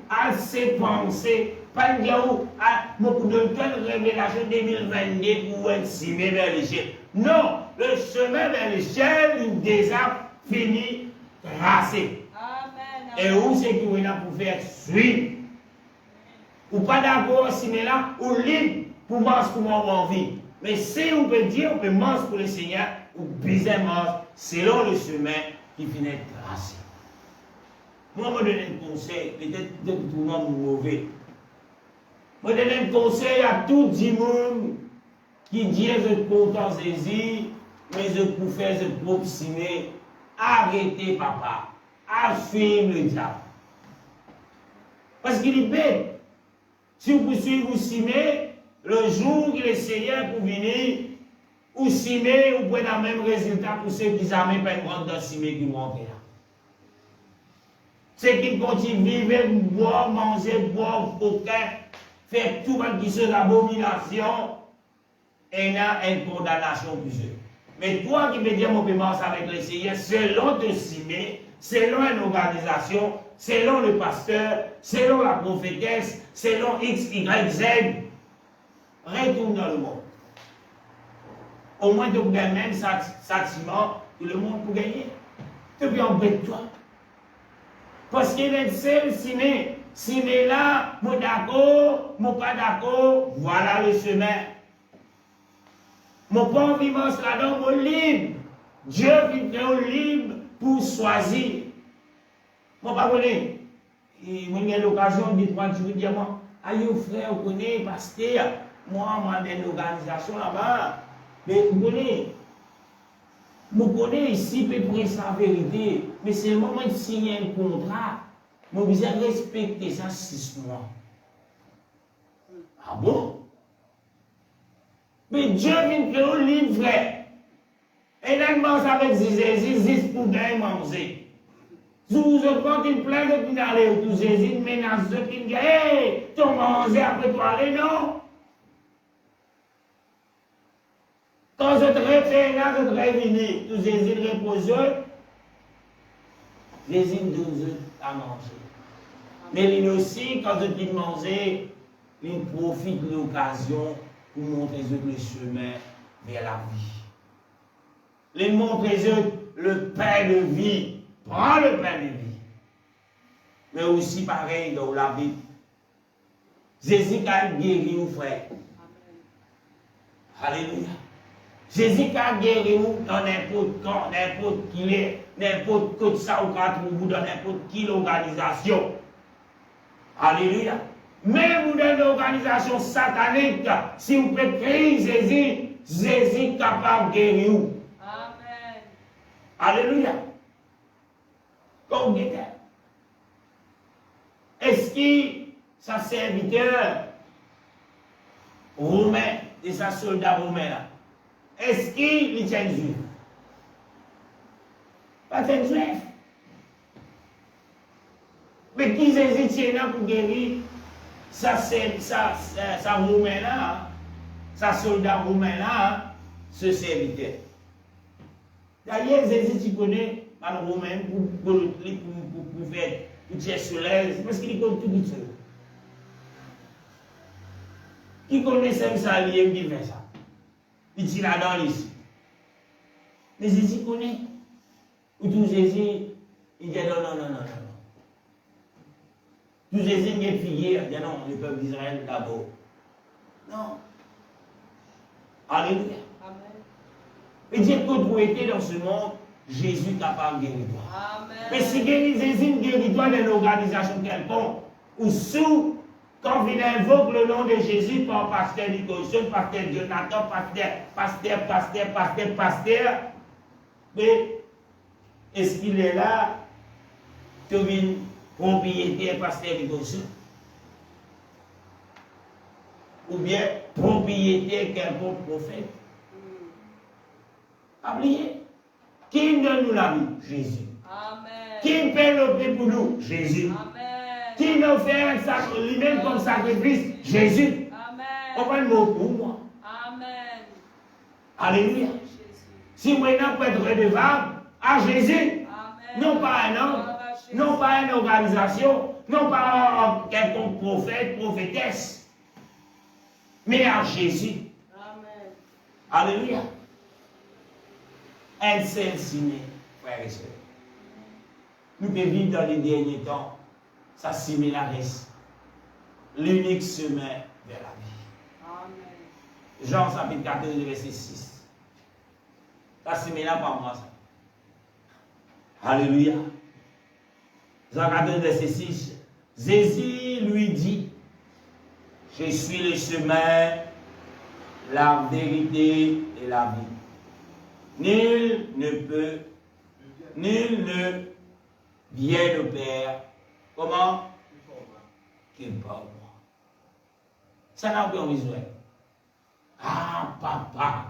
à ses pensées, ben Dieu, à beaucoup de révélation 2022 pour un signe vers le ciel. Non, le chemin vers le ciel est déjà fini, tracé. Amen. Et où c'est qu'il y a pour faire suivre? Ou pas d'accord, signe là, ou libre pour manger comme on a envie. Mais si on peut dire, on peut manger pour le Seigneur, ou bien manger selon le chemin qui finit tracé. Moi, je donne un conseil, peut-être tout le monde mauvais. Je donne un conseil à tout le monde qui dit je suis content Jésus, mais je peux faire ce propre signe. Arrêtez, papa, à suivre le diable. Parce qu'il est bête. Si vous suivez vous simer, le jour que le Seigneur pour venir, vous simer, vous prenez le même résultat pour ceux qui n'ont pas une grande simer qui montent là. Ceux qui continuent à vivre, boire, manger, boire, aucun, faire tout le qui sont l'abomination, et il y a une condamnation pour eux. Mais toi qui veux dire mon paiement avec le Seigneur, selon te simer, selon une organisation, selon le pasteur, selon la prophétesse, selon X, Y, Z, retourne dans le monde. Au moins, tu gagnes même sentiment que le monde peut gagner. Tu peux embêter toi. Parce qu'il est seul siné. Siné là, mon d'accord, mon pas d'accord, voilà le chemin. Mon pas vivant là-dedans, mon libre. Dieu vit libre pour choisir. Mon pas connaît. Il y a l'occasion de dire, moi, aïe frère, vous connaissez, pasteur, moi, j'ai une organisation là-bas. Mais vous connaissez, ici, pour sa vérité, mais c'est le moment de signer un contrat. Vous devez respecter ça 6 mois. Ah bon? Mais Dieu vient faire un livre, frère. Et là, il mange avec Jésus pour bien manger. Si vous avez une plainte de vous allez tout Jésus, menace ceux qui disent, hé, tu as mangé après toi, allez, non? Quand je te réfère là, je te réunis, tout Jésus repose, Jésus nous a mangé. Mais lui aussi, quand je dis manger, il profite de l'occasion pour montrer le chemin vers la vie. Il montre le pain de vie. Prends le pain de vie. Mais aussi pareil dans la Bible. Jésus a guéri nous, frère. Alléluia. Jésus a guéri nous dans n'importe quand, n'importe qui est, n'importe quoi ça ou quatre ou dans n'importe qui organisation. Alléluia. Même dans l'organisation satanique, si vous pouvez crier Jésus, Jésus est capable de guérir vous. Amen. Alléluia. Comme dit, est-ce que sa serviteur romain et sa soldat romain là, est-ce qu'il tient juif? Pas tient juif. Mais qui Jésus tient là pour guérir sa romain là, sa soldat romain là, ce serviteur? D'ailleurs, Jésus, tu connais, par Romain, pour faire pour tirer soleil, c'est parce qu'il connaît tout seul. Qui connaît ça, il fait ça. Il dit là-dedans, ici. Mais Jésus connaît. Ou tout Jésus, il dit non. Tout Jésus, il est fillé, il dit non, le peuple d'Israël d'abord. Non. Alléluia. Et Dieu peut trouver dans ce monde, Jésus capable de guérir toi. Mais si Jésus guérit toi dans une organisation quelconque, ou sous, quand il invoque le nom de Jésus par pasteur Nicholson, pasteur Jonathan, pasteur, mais est-ce qu'il est là, tu viens propriétaire pasteur Nicholson? Ou bien propriétaire quelconque prophète? Pas oublier. Qui donne nous la vie? Jésus. Amen. Qui paie le prix pour nous? Jésus. Amen. Qui nous fait lui-même comme sacrifice? Jésus. Amen. On va le mot pour moi. Amen. Alléluia. Si maintenant peut être redevable à Jésus, Amen. non pas un homme, non pas une organisation, non pas quelconque prophète, prophétesse, mais à Jésus. Amen. Alléluia. Un seul signe, frères et sœurs. Nous devons vivre dans les derniers temps, ça similarise l'unique chemin vers la vie. Amen. Jean chapitre 14, verset 6. Ça similaire par moi, ça. Alléluia. Jean 14, verset 6. Jésus lui dit, je suis le chemin, la vérité et la vie. Nul ne vient au Père. Comment? Qu'il par moi. Ça n'a aucun besoin. Ah, papa.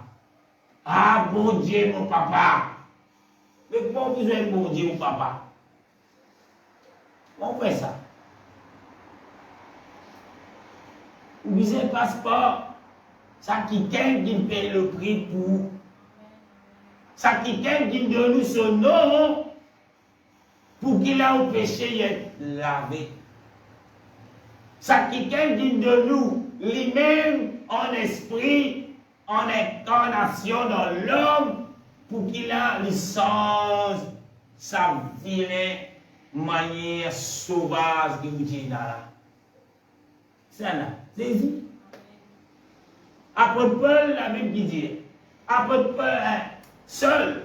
Ah, bon Dieu, mon papa. Mais comment besoin de bon Dieu, mon papa? On fait ça. Vous visez le passeport. Ça quelqu'un qui paye le prix pour. Ça quelqu'un qui donne son nom pour qu'il a au péché être lavé. Ça quelqu'un qui donne nous lui-même en esprit, en incarnation dans l'homme pour qu'il a licence sa vilaine manière sauvage que vous dites là. C'est là. C'est dit. Apôtre Paul, la même qui dit. Apôtre Paul, seul,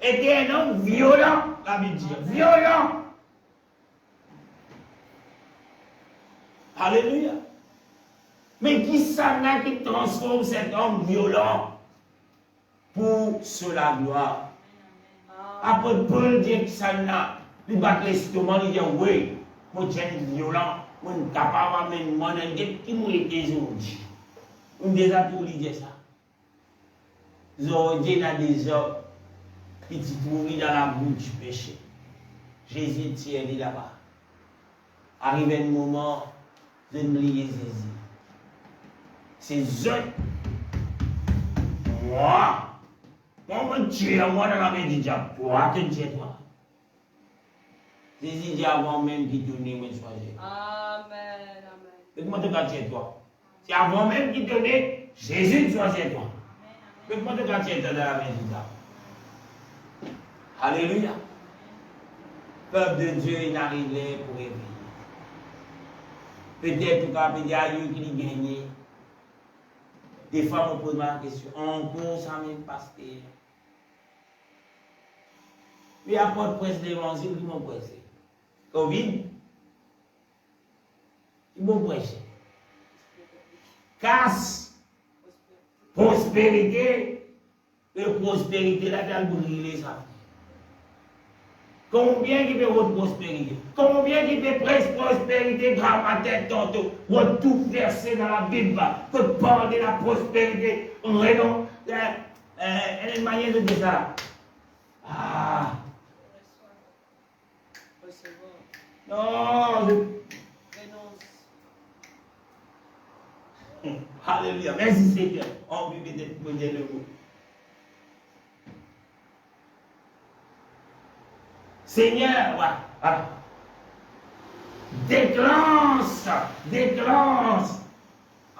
était un homme violent, la Bible dit. Violent. Alléluia. Mais qui ça qui transforme cet homme violent pour sur la gloire? Apôtre Paul dit que ça n'a. Il bat l'estomac, il dit oui, moi je suis violent, moi je suis capable de me demander qui m'a été aujourd'hui. On déjà pour lui dire ça. Aujourd'hui, il y a des hommes qui se trouvent dans la boue du péché. Jésus tient lui là-bas. Arrive un moment de me lier Jésus. C'est eux. Moi, on tire moi dans la main du diable. Toi, tu tiens toi. Jésus dit avant même qu'il tourne, moi je choisis. Amen. Amen. Et comment tu vas tirer toi? C'est avant même qu'il tourne, Jésus choisit toi. Mais comment tu vas tirer toi dans la main du diable? Alléluia. Peuple de Dieu, il arrivait pour éveiller. Peut-être qu'il y a des aïeux qui l'ont gagné. Des fois, on pose la question, on court sans même pasteur. Mais apporte presque l'évangile, qui m'ont pressé. Covid, ils m'ont prêché. Casse, prospérité, et prospérité, là, t'as brûlé ça. Combien qui fait votre prospérité? Combien qui fait presque prospérité grammaire tantôt? Ou tout versé dans la Bible, que parle de la prospérité. On regarde, une manière de dire ça. Ah! Non, Alléluia. Merci Seigneur. On peut peut-être poser le mot. Seigneur, voilà. Déclenche.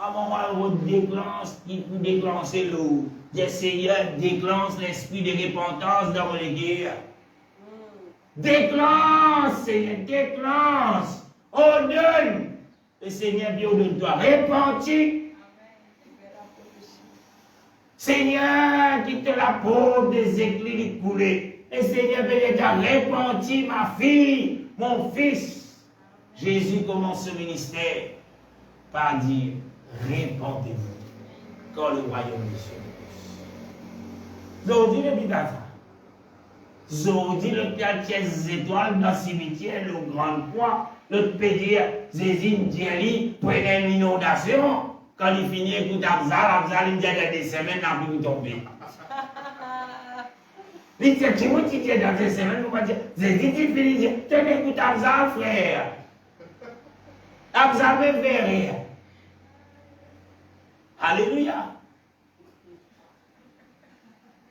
À un moment où déclenche, il peut déclencher l'eau. Dis Seigneur, déclenche l'esprit de repentance dans mon guerre. Déclenche, Seigneur, déclenche. Ordonne. Le Seigneur Dieu de toi. Repentis. Seigneur, quitte la peau des éclats coulés. Le Seigneur veut dire, repenti ma fille, mon fils. Jésus commence ce ministère par dire, répandez-vous quand le royaume de Dieu. Aujourd'hui, le bidata. Aujourd'hui, le quartier étoiles dans le cimetière, le grand point, le pédir, Zézine, Djeli, prenez une inondation. Quand il finit, écoute Abzal, il dit qu'il y a des semaines, n'a plus tombé. Il dit, tu vois, tu dis dans des semaines, on va dire, Zézine, tu finis, tenez, écoute Abzal, frère. Abzal me fait rire. Alléluia.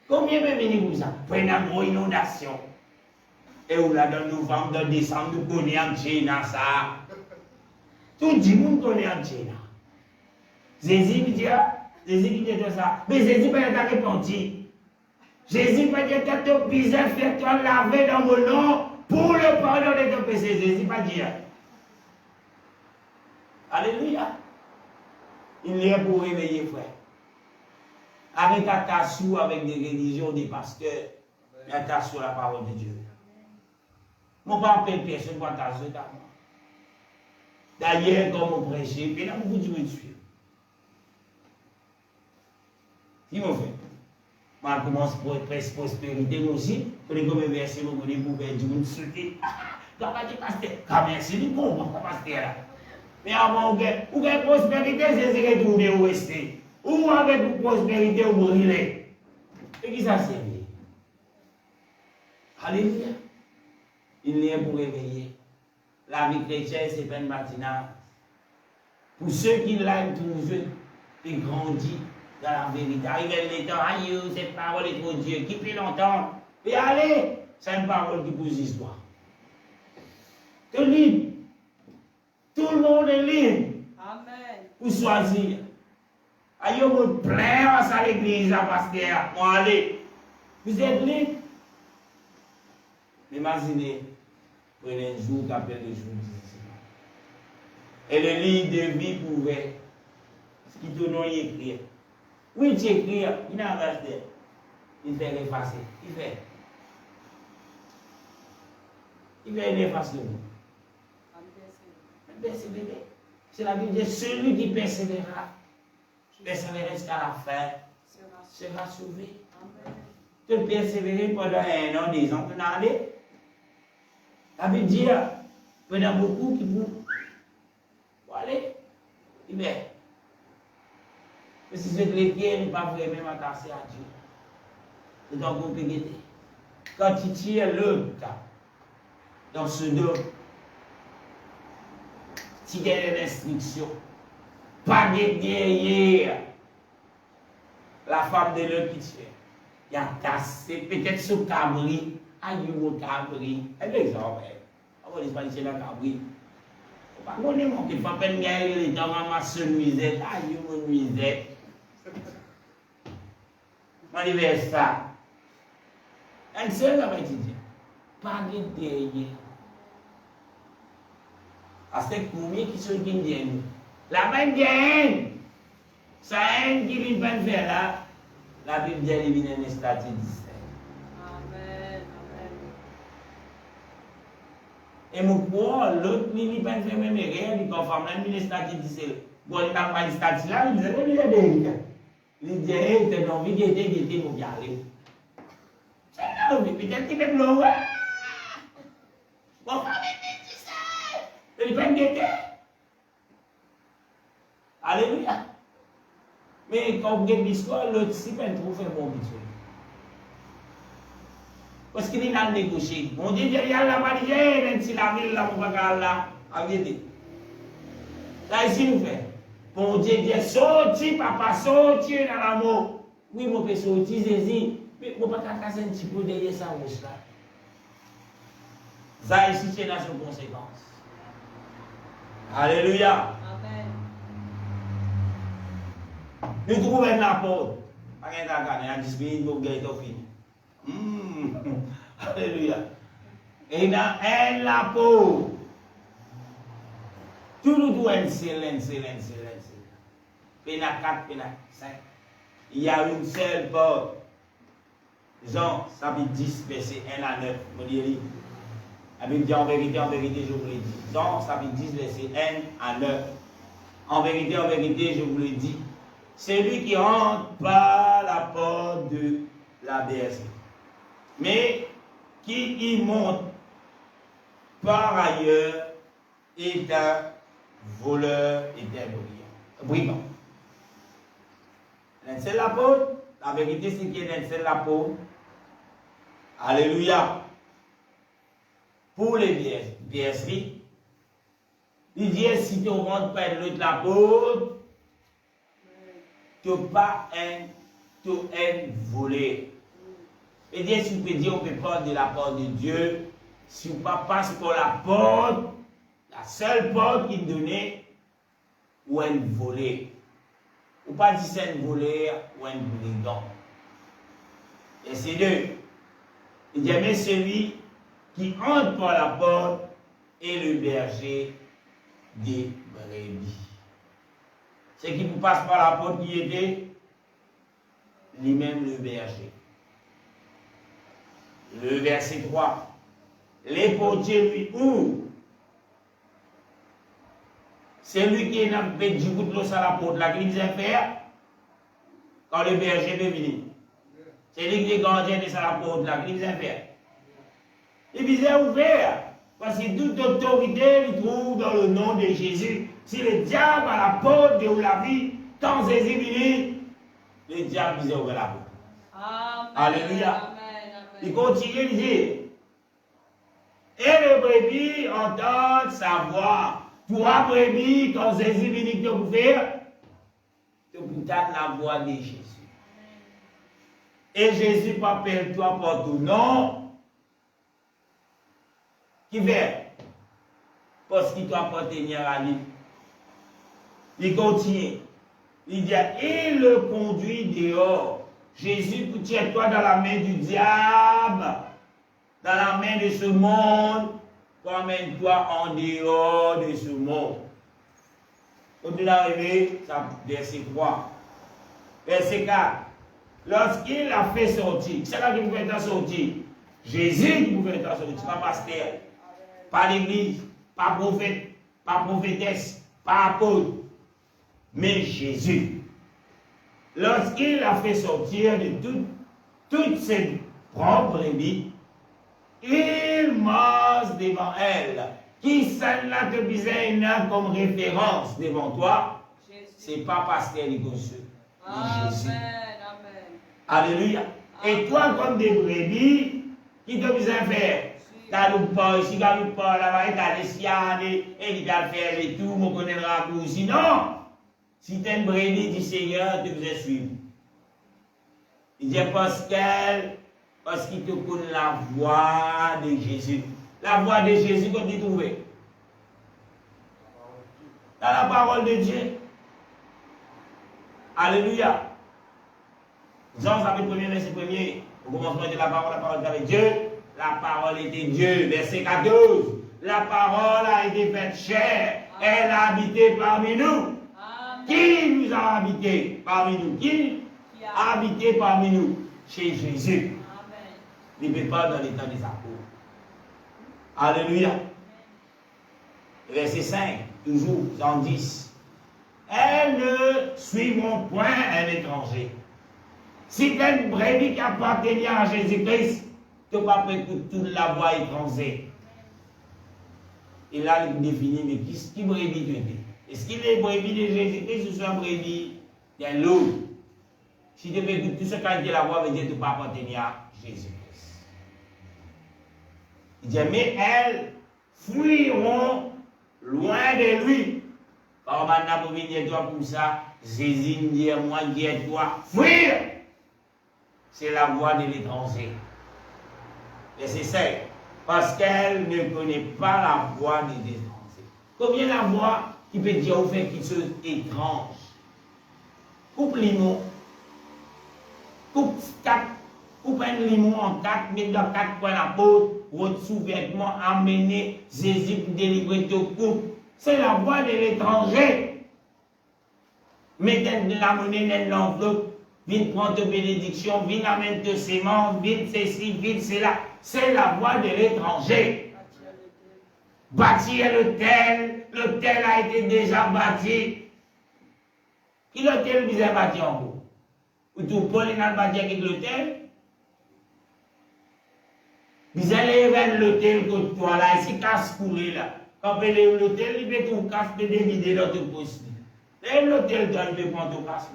Combien de venir pour ça? Prenez une grosse inondation. Et où là, dans novembre, dans décembre, nous connaissons en Chine, ça. Tout le monde connaît en Chine. Jésus dit ça. Mais Jésus peut être repenti. Jésus peut dire que ton visage fait toi laver dans mon nom pour le pardon de ton péché. Jésus pas dire. Alléluia. Il est pour réveiller, frère. Arrête à t'asseoir avec des religions, des pasteurs, mais à t'asseoir la parole de Dieu. Mon père appelle personne pour t'asseoir à moi. D'ailleurs, comme on prêchait, puis là, vous dites, me suivre. Si mon frère, je commence pour être prospérité, moi aussi, pour les comme verser, vous voulez pour faire du monde sauter. Quand on dit pasteur, merci, du bon, pasteur là. Mais avant, vous avez prospérité, c'est retourner au rester. Ou avec une prospérité, vous brûlez. Et qui ça sert? Alléluia. Il est pour réveiller. La vie chrétienne, c'est pas une matinale. Pour ceux qui l'aiment toujours, et grandissent dans la vérité. Arrivez les temps, aïe, cette parole est trop Dieu. Qui peut l'entendre? Et allez, c'est une parole qui pose l'histoire. Tout libre. Tout le monde est libre. Amen. Pour choisir. Aïe, on me plaît à l'église, à pasteur. Bon, allez. Vous êtes libre. Imaginez, prenez un jour qu'appelle le jour difficile. Et le livre de vie pouvait, ce qui te donne écrire. Oui, tu écris, il n'a pas de il fait l'effacer. Il fait l'effacer. Persévérer. C'est la Bible dit celui qui persévérera jusqu'à la fin sera sauvé. Tu peux persévérer pendant 1 an, 2 ans, tu n'as allé. La Bible dit pendant beaucoup qui pour aller. Il est. Mais si c'est chrétien, il n'est pas vraiment attaché à Dieu. C'est donc compliqué. Quand tu tires l'autre dans ce dos, tu as une instruction. Pas de derrière la femme de l'autre qui tire. Il y a tassé, peut-être sous cabri, aïe au cabri. Un exemple, on va dire c'est la cabri. On est mon qui fait peine gagner dans ma nuisette, aïe mon nuisette. On dit ça. Un seul va dire, pas de derrière. Parce que combien qui sont indiens, la même gagne. Ça haine qui vient de faire là, la Bible dit qu'il vient de statut 17. Amen. Et mon quoi, l'autre, il vient de faire même rien, il confirme même le statut 17. Bon, il n'a pas le statut là, il dit, il dit, il dit, non, il dit, il dit, mon garé. C'est là, mais peut-être qu'il est blanc, ouais. Bon, il peut guetter. Alléluia. Mais quand vous regardez l'histoire, l'autre, si vous trouvez un bon besoin. Parce qu'il a négocié. On dit, il y a la barrière, même si la ville, là, on va garder là. Regardez. Là, ici, nous faisons. Bon Dieu dit, sorti, papa, sorti dans l'amour. Oui, mon père, sorti, Jésus. Mais je ne peux pas casser un petit peu derrière ça, là. Ça ici, c'est dans ses conséquences. Alléluia. Amen. Nous trouvons un apôtre. Pas qu'un gars, un discipline, vous gagnez au fini. Alléluia. Et dans un apôtre, tout nous doit être Pena 4, Pena 5. Il y a une seule porte. Jean, chapitre 10, verset 1 à 9. Mon Dieu, avec dit en vérité, je vous l'ai dit. Jean, chapitre 10, verset 1 à 9. En vérité, je vous l'ai dit. Celui qui rentre par la porte de la bergerie, mais qui y monte par ailleurs est un voleur et un brigand. C'est l'apôtre. La vérité, c'est qu'il est c'est l'apôtre. Alléluia. Pour les bergeries, il dit si tu rentres par l'autre l'apôtre, tu n'as pas un volé. Et bien, si tu peux dire, on peut pas de la porte de Dieu, si on passe par la porte, la seule porte qu'il donnait, ou un volé. Ou pas dire c'est un voleur ou un brigand. Et c'est deux. Il dit, mais celui qui entre par la porte est le berger des brebis. C'est qui vous passe par la porte qui était lui-même le berger. Le verset 3. Les portiers lui ouvrent. C'est lui qui est dans le du bout de l'eau à la porte, là, qui dit faire quand le berger veut venir. C'est lui qui est gardien de la porte, là, qui dit faire. Il disait ouvert, parce que toute autorité il trouve dans le nom de Jésus. Si le diable a la porte de la vie, quand Jésus vient, le diable disait ouvert la porte. Amen. Alléluia. Amen. Il continue de dire. Et les brebis entendent sa voix. Toi, brebis, quand Jésus vient te faire, tu peux la voix de Jésus. Et Jésus m'appelle toi par ton nom. Qui fait? Parce qu'il doit appartenir à lui. Il continue. Il dit, il le conduit dehors. Jésus, tiens-toi dans la main du diable, dans la main de ce monde, promène-toi en dehors de ce monde. Quand il est arrivé, verset 3. Verset 4. Lorsqu'il a fait sortir, c'est là qu'il pouvait être sorti. Jésus pouvait être sorti, pas pasteur, pas l'église, pas prophète, pas prophétesse, pas apôtre, mais Jésus. Lorsqu'il a fait sortir de toutes ses propres brebis, il mange devant elle. Qui celle-là te disait comme référence devant toi? C'est pas pasteur du Jésus. Amen. Alléluia. Et toi, comme des brebis, qui te disait faire? Galoupe pas ici, galoupe pas là-bas, et t'as les siades, et il va faire les tours, on connaît le raccourci. Non! Si tu es une brebis du Seigneur, tu devais suivre. Il dit parce qu'il te connaît la voix de Jésus. La voix de Jésus, qu'on dit trouver? Dans la parole de Dieu. Alléluia. Jean chapitre 1er, verset 1er. Au commencement de la parole avec Dieu. La parole était Dieu. Verset 14. La parole a été faite chair. Elle a habité parmi nous. Qui nous a habité parmi nous? Qui a habité parmi nous? Chez Jésus. Il ne peut pas dans l'état des apôtres. Alléluia. Verset 5, toujours dans 10. Elles ne suivront point un étranger. Si tu es une brebis qui appartient à Jésus-Christ, tu ne vas pas écouter toute la voix étrangère. Et là, il définit, mais qui brebis tu es? Est-ce qu'il est brebis de Jésus-Christ ou c'est un brebis d'un loup? Si tu veux écouter tout ce qu'a dit la voix, veut dire que tu ne vas pas appartenir à Jésus-Christ. Il dit, mais elles fuiront loin de lui. Par maintenant, pour venir toi comme ça, Jésus me dit, moi, dis toi, fuir. C'est la voix de l'étranger. Verset 5. Parce qu'elle ne connaît pas la voix des étrangers. Combien la voix qui peut dire au fait quelque chose étrange? Coupe limon. Coupe un limon en 4, mets dans 4 points la peau, votre sous-vêtement, amener Jésus pour délivrer ton coupe. C'est la voix de l'étranger. Mettez de la monnaie dans l'enveloppe, viens prendre ta bénédiction, viens amener tes semences, viens ceci, viens cela. C'est la voix de l'étranger. Bâtir l'hôtel a été déjà bâti. Qui l'hôtel vous a bâti en haut? Ou tout Paul est bâti avec l'hôtel? Vous allez vers l'hôtel que toi là, ici casse coulé là. Quand vous allez l'hôtel, il peut tout casse, il peut dévider l'autre poste. Et l'hôtel, il peut prendre tout casse.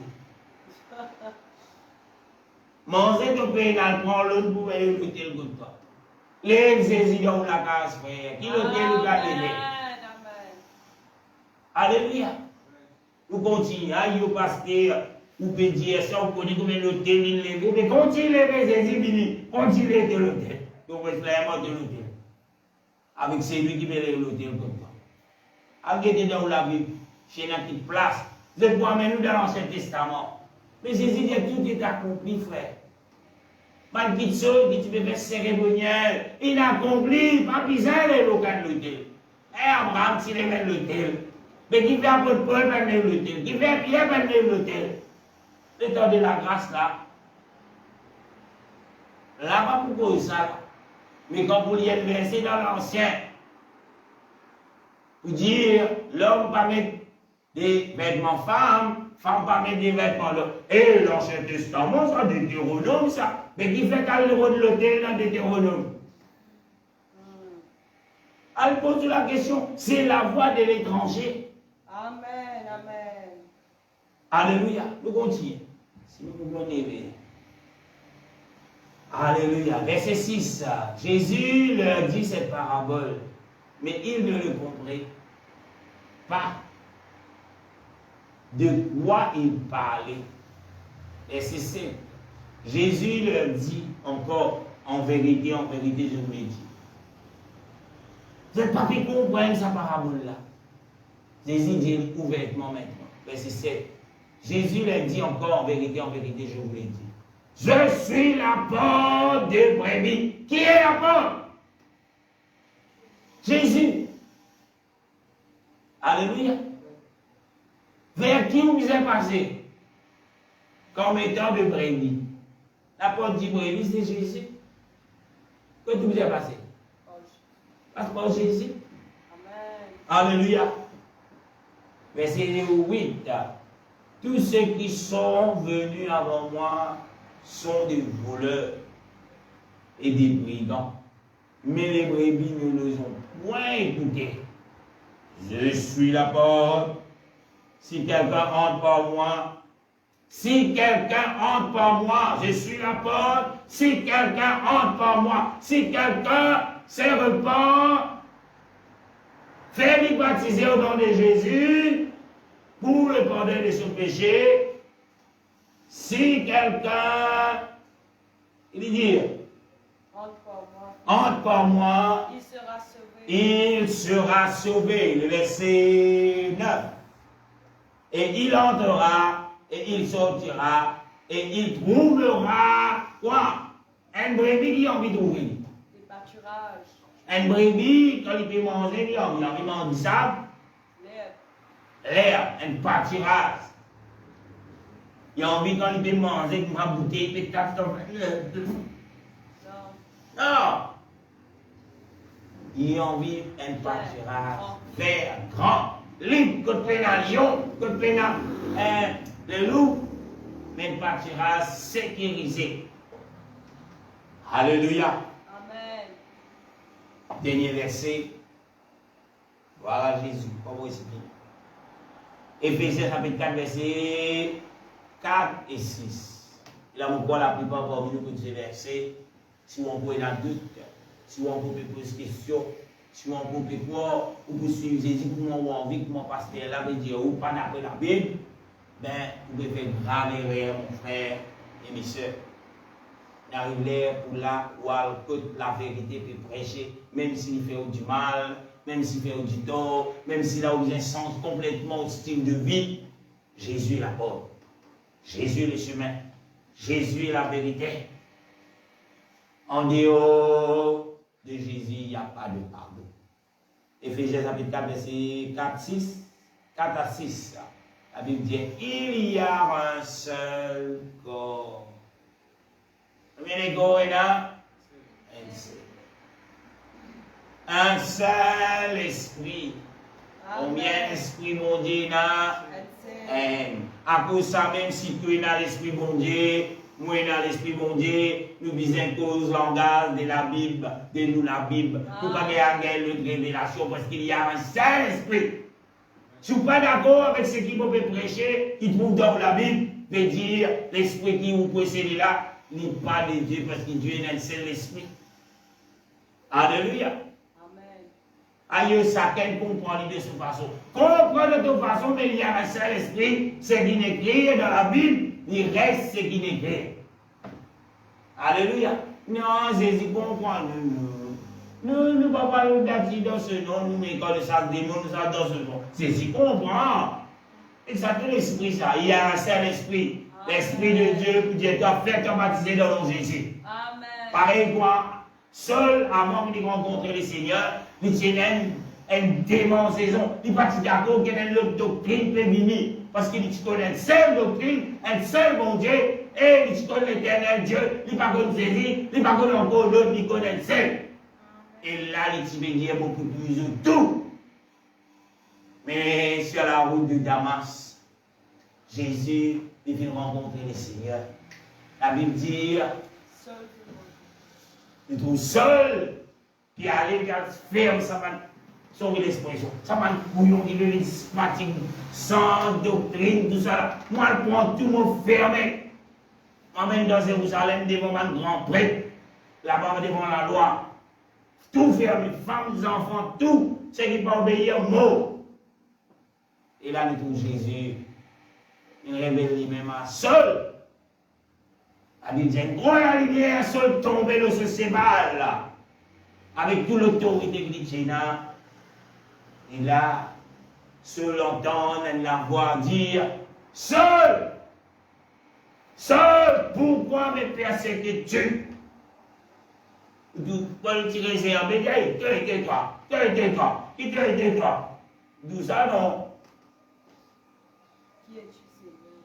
Manger ton pénal, prends l'autre pour aller l'hôtel que toi. Les Jésus dans la case, frère. Qui l'hôtel vous a levé? Alléluia. Vous continuez, vous pasteur, vous pouvez dire ça, vous connaissez combien l'hôtel il levé, mais continuez à Jésus béni, continuez de l'hôtel. Donc, vous êtes vraiment de l'hôtel. Avec celui qui met l'hôtel comme toi. Avec dans la Bible, chez une petite place. Vous êtes pour amener nous dans l'Ancien Testament. Mais Jésus dit tout est accompli, frère. Pas de petite chose qui tu peux faire cérémoniel. Il a accompli, pas besoin de l'aucun l'hôtel. Et Abraham, s'il est l'hôtel. Mais qui fait apôtre Paul, va mener l'hôtel. Qui fait Pierre, va mener l'hôtel. Le temps de la grâce là. Là, pas pourquoi ça. Mais quand vous liez le verset dans l'Ancien, vous dire, l'homme va mettre des vêtements femmes, femme va mettre des vêtements l'homme. Et l'Ancien Testament, ça, Deutéronome, ça. Mais qui fait qu'elle le de l'hôtel dans Deutéronome? Elle pose la question, c'est la voix de l'étranger. Amen, amen. Alléluia. Nous continuons. Si nous pouvons aimer. Alléluia. Verset 6. Jésus leur dit cette parabole, mais ils ne le comprenaient pas. De quoi il parlait? Verset 7. Jésus leur dit encore, en vérité, je vous l'ai dit. Vous n'avez pas pu comprendre sa parabole-là. Jésus dit ouvertement maintenant. Verset 7. Jésus leur dit encore, en vérité, je vous l'ai dit. Je suis la porte des brebis. Qui est la porte? Jésus. Alléluia. Vers qui vous êtes passé? Comme étant de brebis. La porte du brebis, c'est Jésus. Que vous êtes passé? Passe par Jésus. Amen. Alléluia. Verset 8. Tous ceux qui sont venus avant moi sont des voleurs et des brigands. Mais les brebis ne les ont point écoutés. Je suis la porte. Si quelqu'un entre par moi, je suis la porte. Si quelqu'un entre par moi, si quelqu'un se repent, fait-lui baptiser au nom de Jésus pour le pardon de son péché. Si quelqu'un, il dit, entre par moi, il sera sauvé. Le verset 9. Et il entrera, et il sortira, et il trouvera quoi? Un brebis qui a envie de trouver. Des pâturages. Un brebis, quand il peut manger, il a envie de manger du sable. L'air, un pâturage. Il a envie quand il peut manger, il va goûter, il peut taper. Non. Il a envie d'un pâturage vert, grand, libre, que pénal lion, que pénal le loup, mais un pâturage sécurisé. Alléluia. Amen. Dernier verset. Voilà Jésus. Comment il s'explique? Éphésiens chapitre 4, versets 4 et 6. Là, on voit la plupart parmi nous que ces versets, si on peut dans doute, si on peut poser des questions, si on peut croire, ou pour suivre Jésus, pour moi, envie que mon pasteur là veut dire, ou pas d'après la Bible, ben, vous pouvez faire grave erreur, mon frère et mes soeurs. N'arrive pour là où la vérité peut prêcher, même s'il fait du mal, même s'il fait du tort, même s'il a un sens complètement hostile de vie. Jésus est la porte. Jésus est le chemin. Jésus est la vérité. En dehors de Jésus, il n'y a pas de pardon. Éphésiens chapitre 4, verset 4 à 6. La Bible dit, il y a un seul corps. Combien de corps est là? Un seul esprit. Combien d'esprit mon Dieu là? À cause de ça, même si tu es dans l'esprit mon Dieu, moi dans l'esprit mon Dieu, nous disons cause langage de la Bible, de nous la Bible. Nous ne pouvons pas avoir une révélation parce qu'il y a un seul esprit. Si vous n'êtes pas d'accord avec ce qui peut prêcher, qui trouve dans la Bible, veut dire l'esprit qui vous précède là, n'est pas de Dieu parce que Dieu est un seul esprit. Alléluia. Aïe, chacun comprend de cette façon. Comprend de toute façon, mais il y a un seul esprit, ce qui n'est écrit dans la Bible, il reste ce qui n'est écrit. Alléluia. Non, Jésus comprend. Nous ne pouvons pas nous bâtir dans ce nom, nous, mais quand nous sommes démons, nous sommes dans ce nom. Jésus comprend. Et ça, tout l'esprit, ça. Il y a un seul esprit. L'esprit de Dieu, pour Dieu, doit faire te baptiser dans le nom de Jésus. Amen. Pareil quoi, seul avant de rencontrer le Seigneur, il tient une démonstration. Il n'est pas d'accord qu'il y a une autre doctrine peut venir. Parce qu'il connaît une seule doctrine, un seul bon Dieu, et il connaît l'éternel Dieu, il ne connaît pas Jésus, il ne connaît pas encore l'autre, il connaît un seul. Et là, il veut dire beaucoup plus de tout. Mais sur la route de Damas, Jésus, il vient rencontrer le Seigneur. La Bible dit, il trouve seul, puis aller ferme sa main. Sauver l'expression. Ça m'a couillon, il est fatigue, sans doctrine, tout ça. Moi, je prends tout mon fermé. M'emmène dans Jérusalem devant un grand prêtre, là-bas devant la loi. Tout fermé, femmes, enfants, tout. C'est qui va obéir au mot. Et là, nous trouvons Jésus. Il révèle lui-même à seul. La Bible dit, gros la lumière, seul tombé dans ce sémal là. Avec toute l'autorité chrétienne. Et là, seul entendre la voix dire, seul, pourquoi me persécutes-tu? D'où Paul tirer ses armes, tais-toi, qui tais-toi? D'où ça non?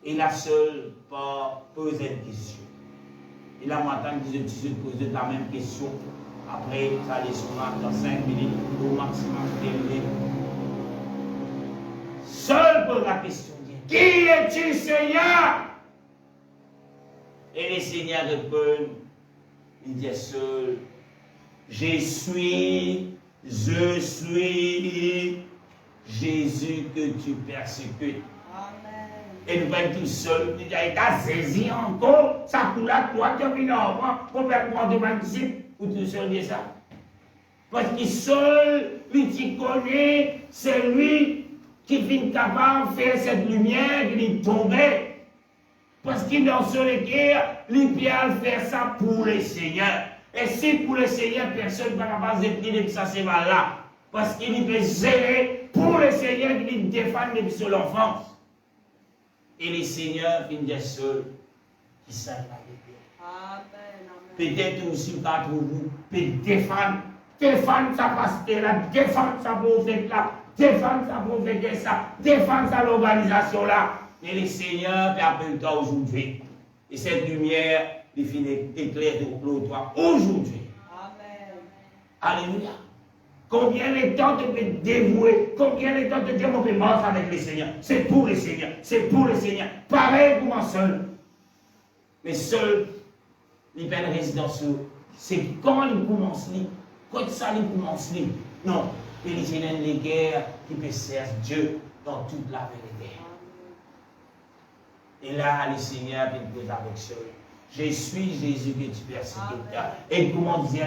Et la seule pas poser une question. Et là, m'attend que je pose la même question. Après, ça laisse dans 5 minutes, au maximum 10 minutes. Seul pose la question. Qui es-tu, Seigneur? Et les Seigneurs répondent. Il dit seul. Je suis Jésus que tu persécutes. Amen. Et nous sommes tous seuls. Il a saisi encore. Ça coule à toi, tu as mis l'enfant. Pour faire prendre de ma disciple. Ou tout seul dit ça. Parce que seul, lui qui connaît, c'est lui qui finit capable de faire cette lumière qui est tombée. Parce qu'il dans ce guerre, lui peut faire ça pour le Seigneur. Et si pour le Seigneur, personne ne va pas se de ça, c'est là. Parce qu'il peut gérer pour le Seigneur qui défend depuis son enfance. Et le Seigneur finit des seuls qui savent la vérité. Peut-être aussi pas pour vous, peut défendre sa pasteur là, défendre sa prophète là, défendre sa prophétesse là, défendre sa organisation là. Mais le Seigneur peut appeler toi aujourd'hui. Et cette lumière, il finit éclair de toi aujourd'hui. Amen. Alléluia. Combien de temps tu peux dévouer, combien de temps tu peux monter mort avec le Seigneur. C'est pour le Seigneur, c'est pour le Seigneur. Pareil pour moi seul. Mais seul, il fait une résidence. C'est quand il commence, quand ça il commence. Non, il y a une guerre qui peut servir Dieu dans toute la vérité. Et là, le Seigneur vient poser avec seul. Je suis Jésus que tu persécutes. Et comment dire,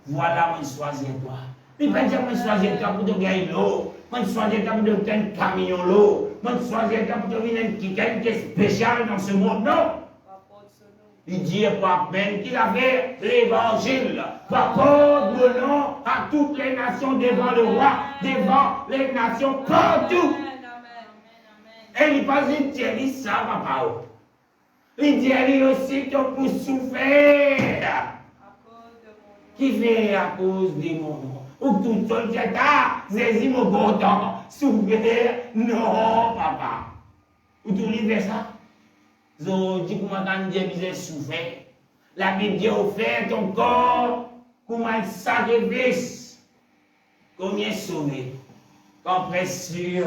voilà, moi, choisis toi. Il ne peut pas dire, moi, choisis toi pour te gagner l'eau. Moi, choisis toi pour te faire un camion l'eau. Moi, choisis toi pour te venir quelqu'un qui est spécial dans ce monde. Non. Il dit par peine qu'il avait l'évangile. Par contre, le nom à toutes les nations devant le roi, devant les nations partout. Et il passe une théorie, ça, papa. Il dit aussi que pour souffrir, qui fait à cause de mon nom. Ou tout seul, j'ai saisi mon content, souffrir, non, papa. Ou tout livre ça? Zo dit comment on dit souffrir. La Bible dit offert ton corps comme un sacrifice. Combien sauvé, comme précieux.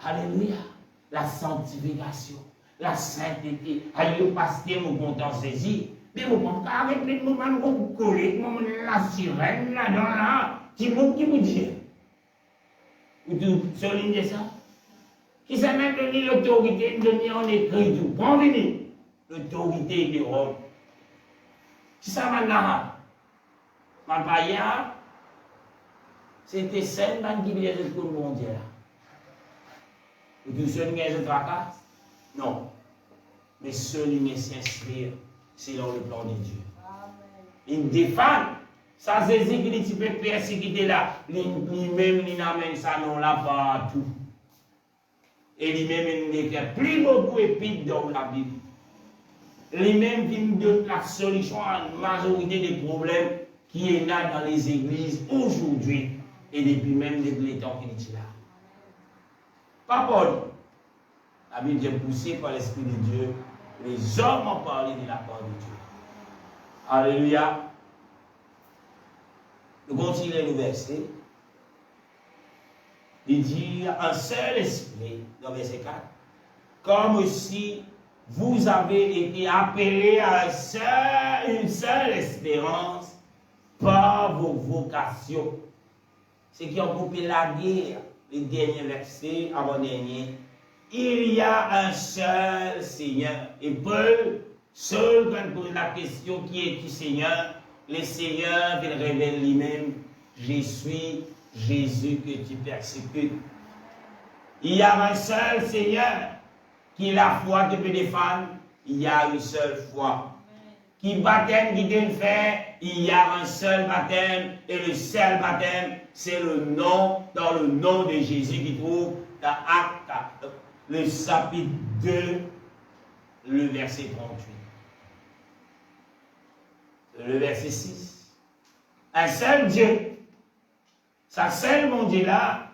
Alléluia. La sanctification, la sainteté. Allez, pasteur, mon content saisi. Mais mon content, avec les moments où vous collez, la sirène là-dedans, là, qui vous dit. Ou tout, soulignez ça? Qui s'est même donné l'autorité de donner en écrit tout. Bon, venez. L'autorité de Rome. Qui ça maintenant? Ma païen, c'était celle qui vient de tout le monde là. Ou tout seul qui est de tracas? Non. Mais seul qui s'inscrire selon le plan de Dieu. Il défend. Ça, c'est ce qui peut persécuter là. Lui-même, il n'amène ça non là partout. Et lui-même, il n'écrit plus beaucoup épîtres dans la Bible. Lui-même, il donne la solution à la majorité des problèmes qui est là dans les églises aujourd'hui. Et depuis même les temps qu'il est là. Pas Paul. La Bible est poussée par l'Esprit de Dieu. Les hommes ont parlé de la part de Dieu. Alléluia. Nous continuons le verset. Il dit un seul esprit, dans verset 4, comme aussi vous avez été appelés à une seule espérance par vos vocations. Ce qui ont coupé la guerre, le dernier verset, avant-dernier. Il y a un seul Seigneur. Et Paul, seul quand il pose la question qui est qui Seigneur, le Seigneur, il révèle lui-même, je suis Jésus que tu persécutes. Il y a un seul Seigneur qui la foi te peut défendre. Il y a une seule foi. Qui baptême qui te fait, il y a un seul baptême. Et le seul baptême, c'est le nom, dans le nom de Jésus qui trouve dans Actes, le chapitre 2, le verset 38. Le verset 6. Un seul Dieu. Sa seule mon Dieu là,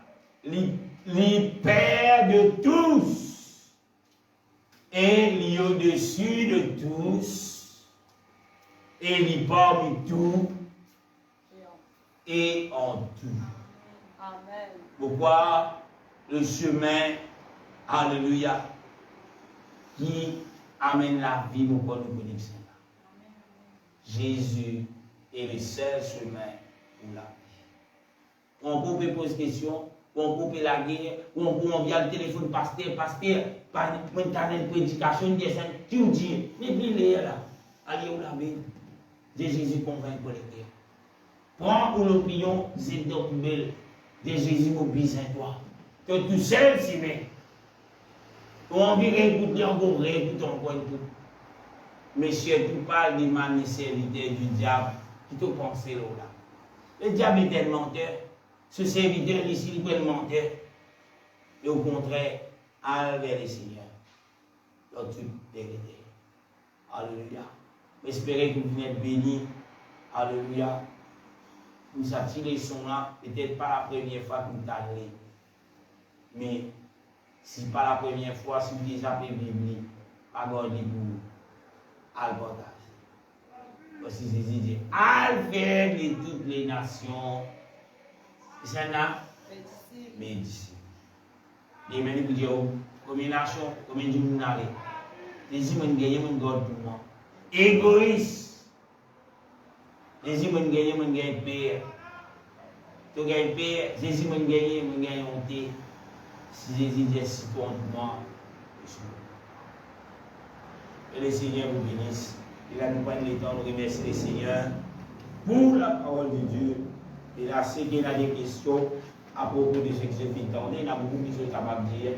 les pères de tous, et les au-dessus de tous, et les parmi tout, et en tout. Amen. Pourquoi le chemin, alléluia, qui amène la vie, pourquoi nous connaissons ça? Jésus est le seul chemin pour la vie. On peut poser question, on peut la guerre, on peut envoyer le téléphone, pasteur, par une prédication, tu dis, mais il est là, allez où la Bible, de Jésus convainc pour les guerres. Prends pour l'opinion, c'est donc belle, de Jésus mobile en toi. Tu es tout seul, si mais. On a envie d'écouter encore, réécouter encore une fois. Mais surtout pas des manis serviteurs du diable qui te pensent là. Le diable est un menteur. Ce serviteur ici, il peut être menteur. Et au contraire, aller vers le Seigneur. Dans toute vérité. Alléluia. J'espère que vous êtes bénis. Alléluia. Vous attirez son là, peut-être pas la première fois que vous allez. Mais si pas la première fois, si vous déjà avez Bible, accordez-vous à le partager. Parce que Jésus dit, allez vers toutes les nations. C'est là, mes disciples. Et maintenant, vous dites, combien de nations, combien de gens allez. Les hommes gagnent mon God pour moi. Égoïste. Les hommes gagnent mon père. Tu gagnes père, Jésus m'a gagné, mon gagne honte. Si Jésus dit si contre moi, et le Seigneur vous bénisse. Il a nous prendre le temps de remercier le Seigneur pour la parole de Dieu. Et là, c'est qu'il y a des questions à propos de ce que je viens d'entendre. Il y a beaucoup de choses à dire.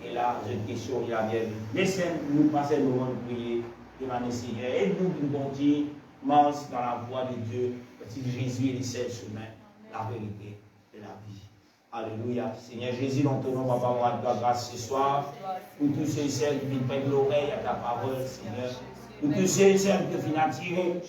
Et là, j'ai une question, il y a bien. Laissez-nous passer le moment de prier Demandez Seigneur, aide-nous pour nous continuer, marche dans la voie de Dieu, parce que Jésus est le seul chemin, la vérité et la vie. Alléluia. Seigneur Jésus, dans ton nom, papa, on va te grâce ce soir. Pour tous ceux et celles qui viennent prendre l'oreille à ta parole, Seigneur. Pour tous ceux et celles qui viennent attirer.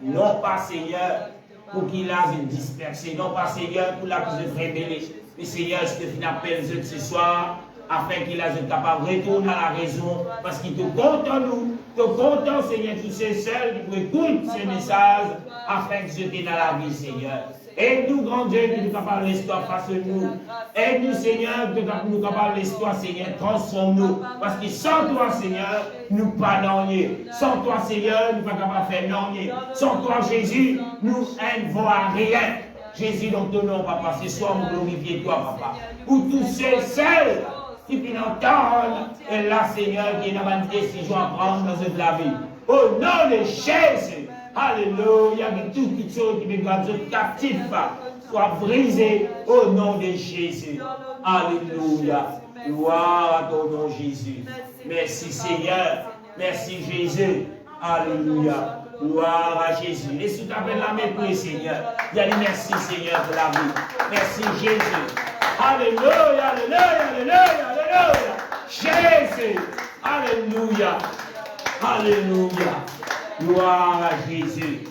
Non pas, Seigneur, pour qu'il a se disperser. Non pas, Seigneur, pour la se révéler. Mais Seigneur, je te fais appel ce soir, afin qu'il a capable de retourner à la raison. Parce qu'il te compte en nous. Te content, Seigneur, tous ceux et celles qui écoutent ce message, afin que je t'ai dans la vie, Seigneur. Aide-nous, grand Dieu, que nous capables l'histoire face à nous. Aide-nous, Seigneur, que nous capables l'histoire, Seigneur, transforme-nous. Parce que sans toi, Seigneur, nous pas rien. Sans toi, Seigneur, nous pas capables de faire rien. Sans toi, Jésus, nous ne voyons rien. Jésus, dans ton nom, papa, ce soir, nous glorifions toi, papa. Pour tous ceux et celles qui peuvent entendre, et là, Seigneur, qui est dans une décision à prendre dans cette la vie. Au nom de Jésus. Alléluia, que toute chose qui me garde captif soit brisée au nom de Jésus. Alléluia. Gloire à ton nom, Jésus. Merci, Seigneur. Merci, Jésus. Alléluia. Gloire à Jésus. Et si tu appelles la main pour le Seigneur, dis merci, Seigneur, pour la vie. Merci, Jésus. Alléluia, alléluia, alléluia, alléluia. Jésus. Alléluia. Alléluia. Gloire à Jésus.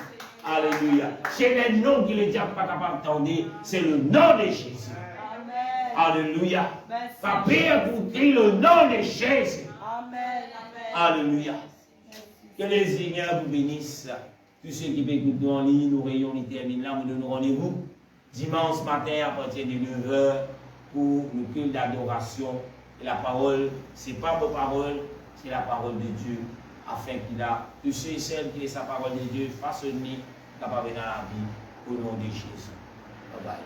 Alléluia. C'est le nom que le diable n'est pas capable d'entendre. C'est le nom de Jésus. Amen. Alléluia. Merci. Pas pire pour crier le nom de Jésus. Amen. Alléluia. Que les Seigneurs vous bénissent. Tous ceux qui écoutent nous en ligne, nous réunions terminés là, nous donnons rendez-vous dimanche matin à partir de 9h pour le culte d'adoration. Et la parole, ce n'est pas vos paroles, c'est la parole de Dieu. Afin qu'il a tous ceux et celles qui laissent sa parole de Dieu façonnée, capable dans la vie, au nom de Jésus. Bye bye.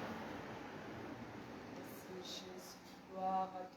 Merci Jésus. Gloire à Dieu.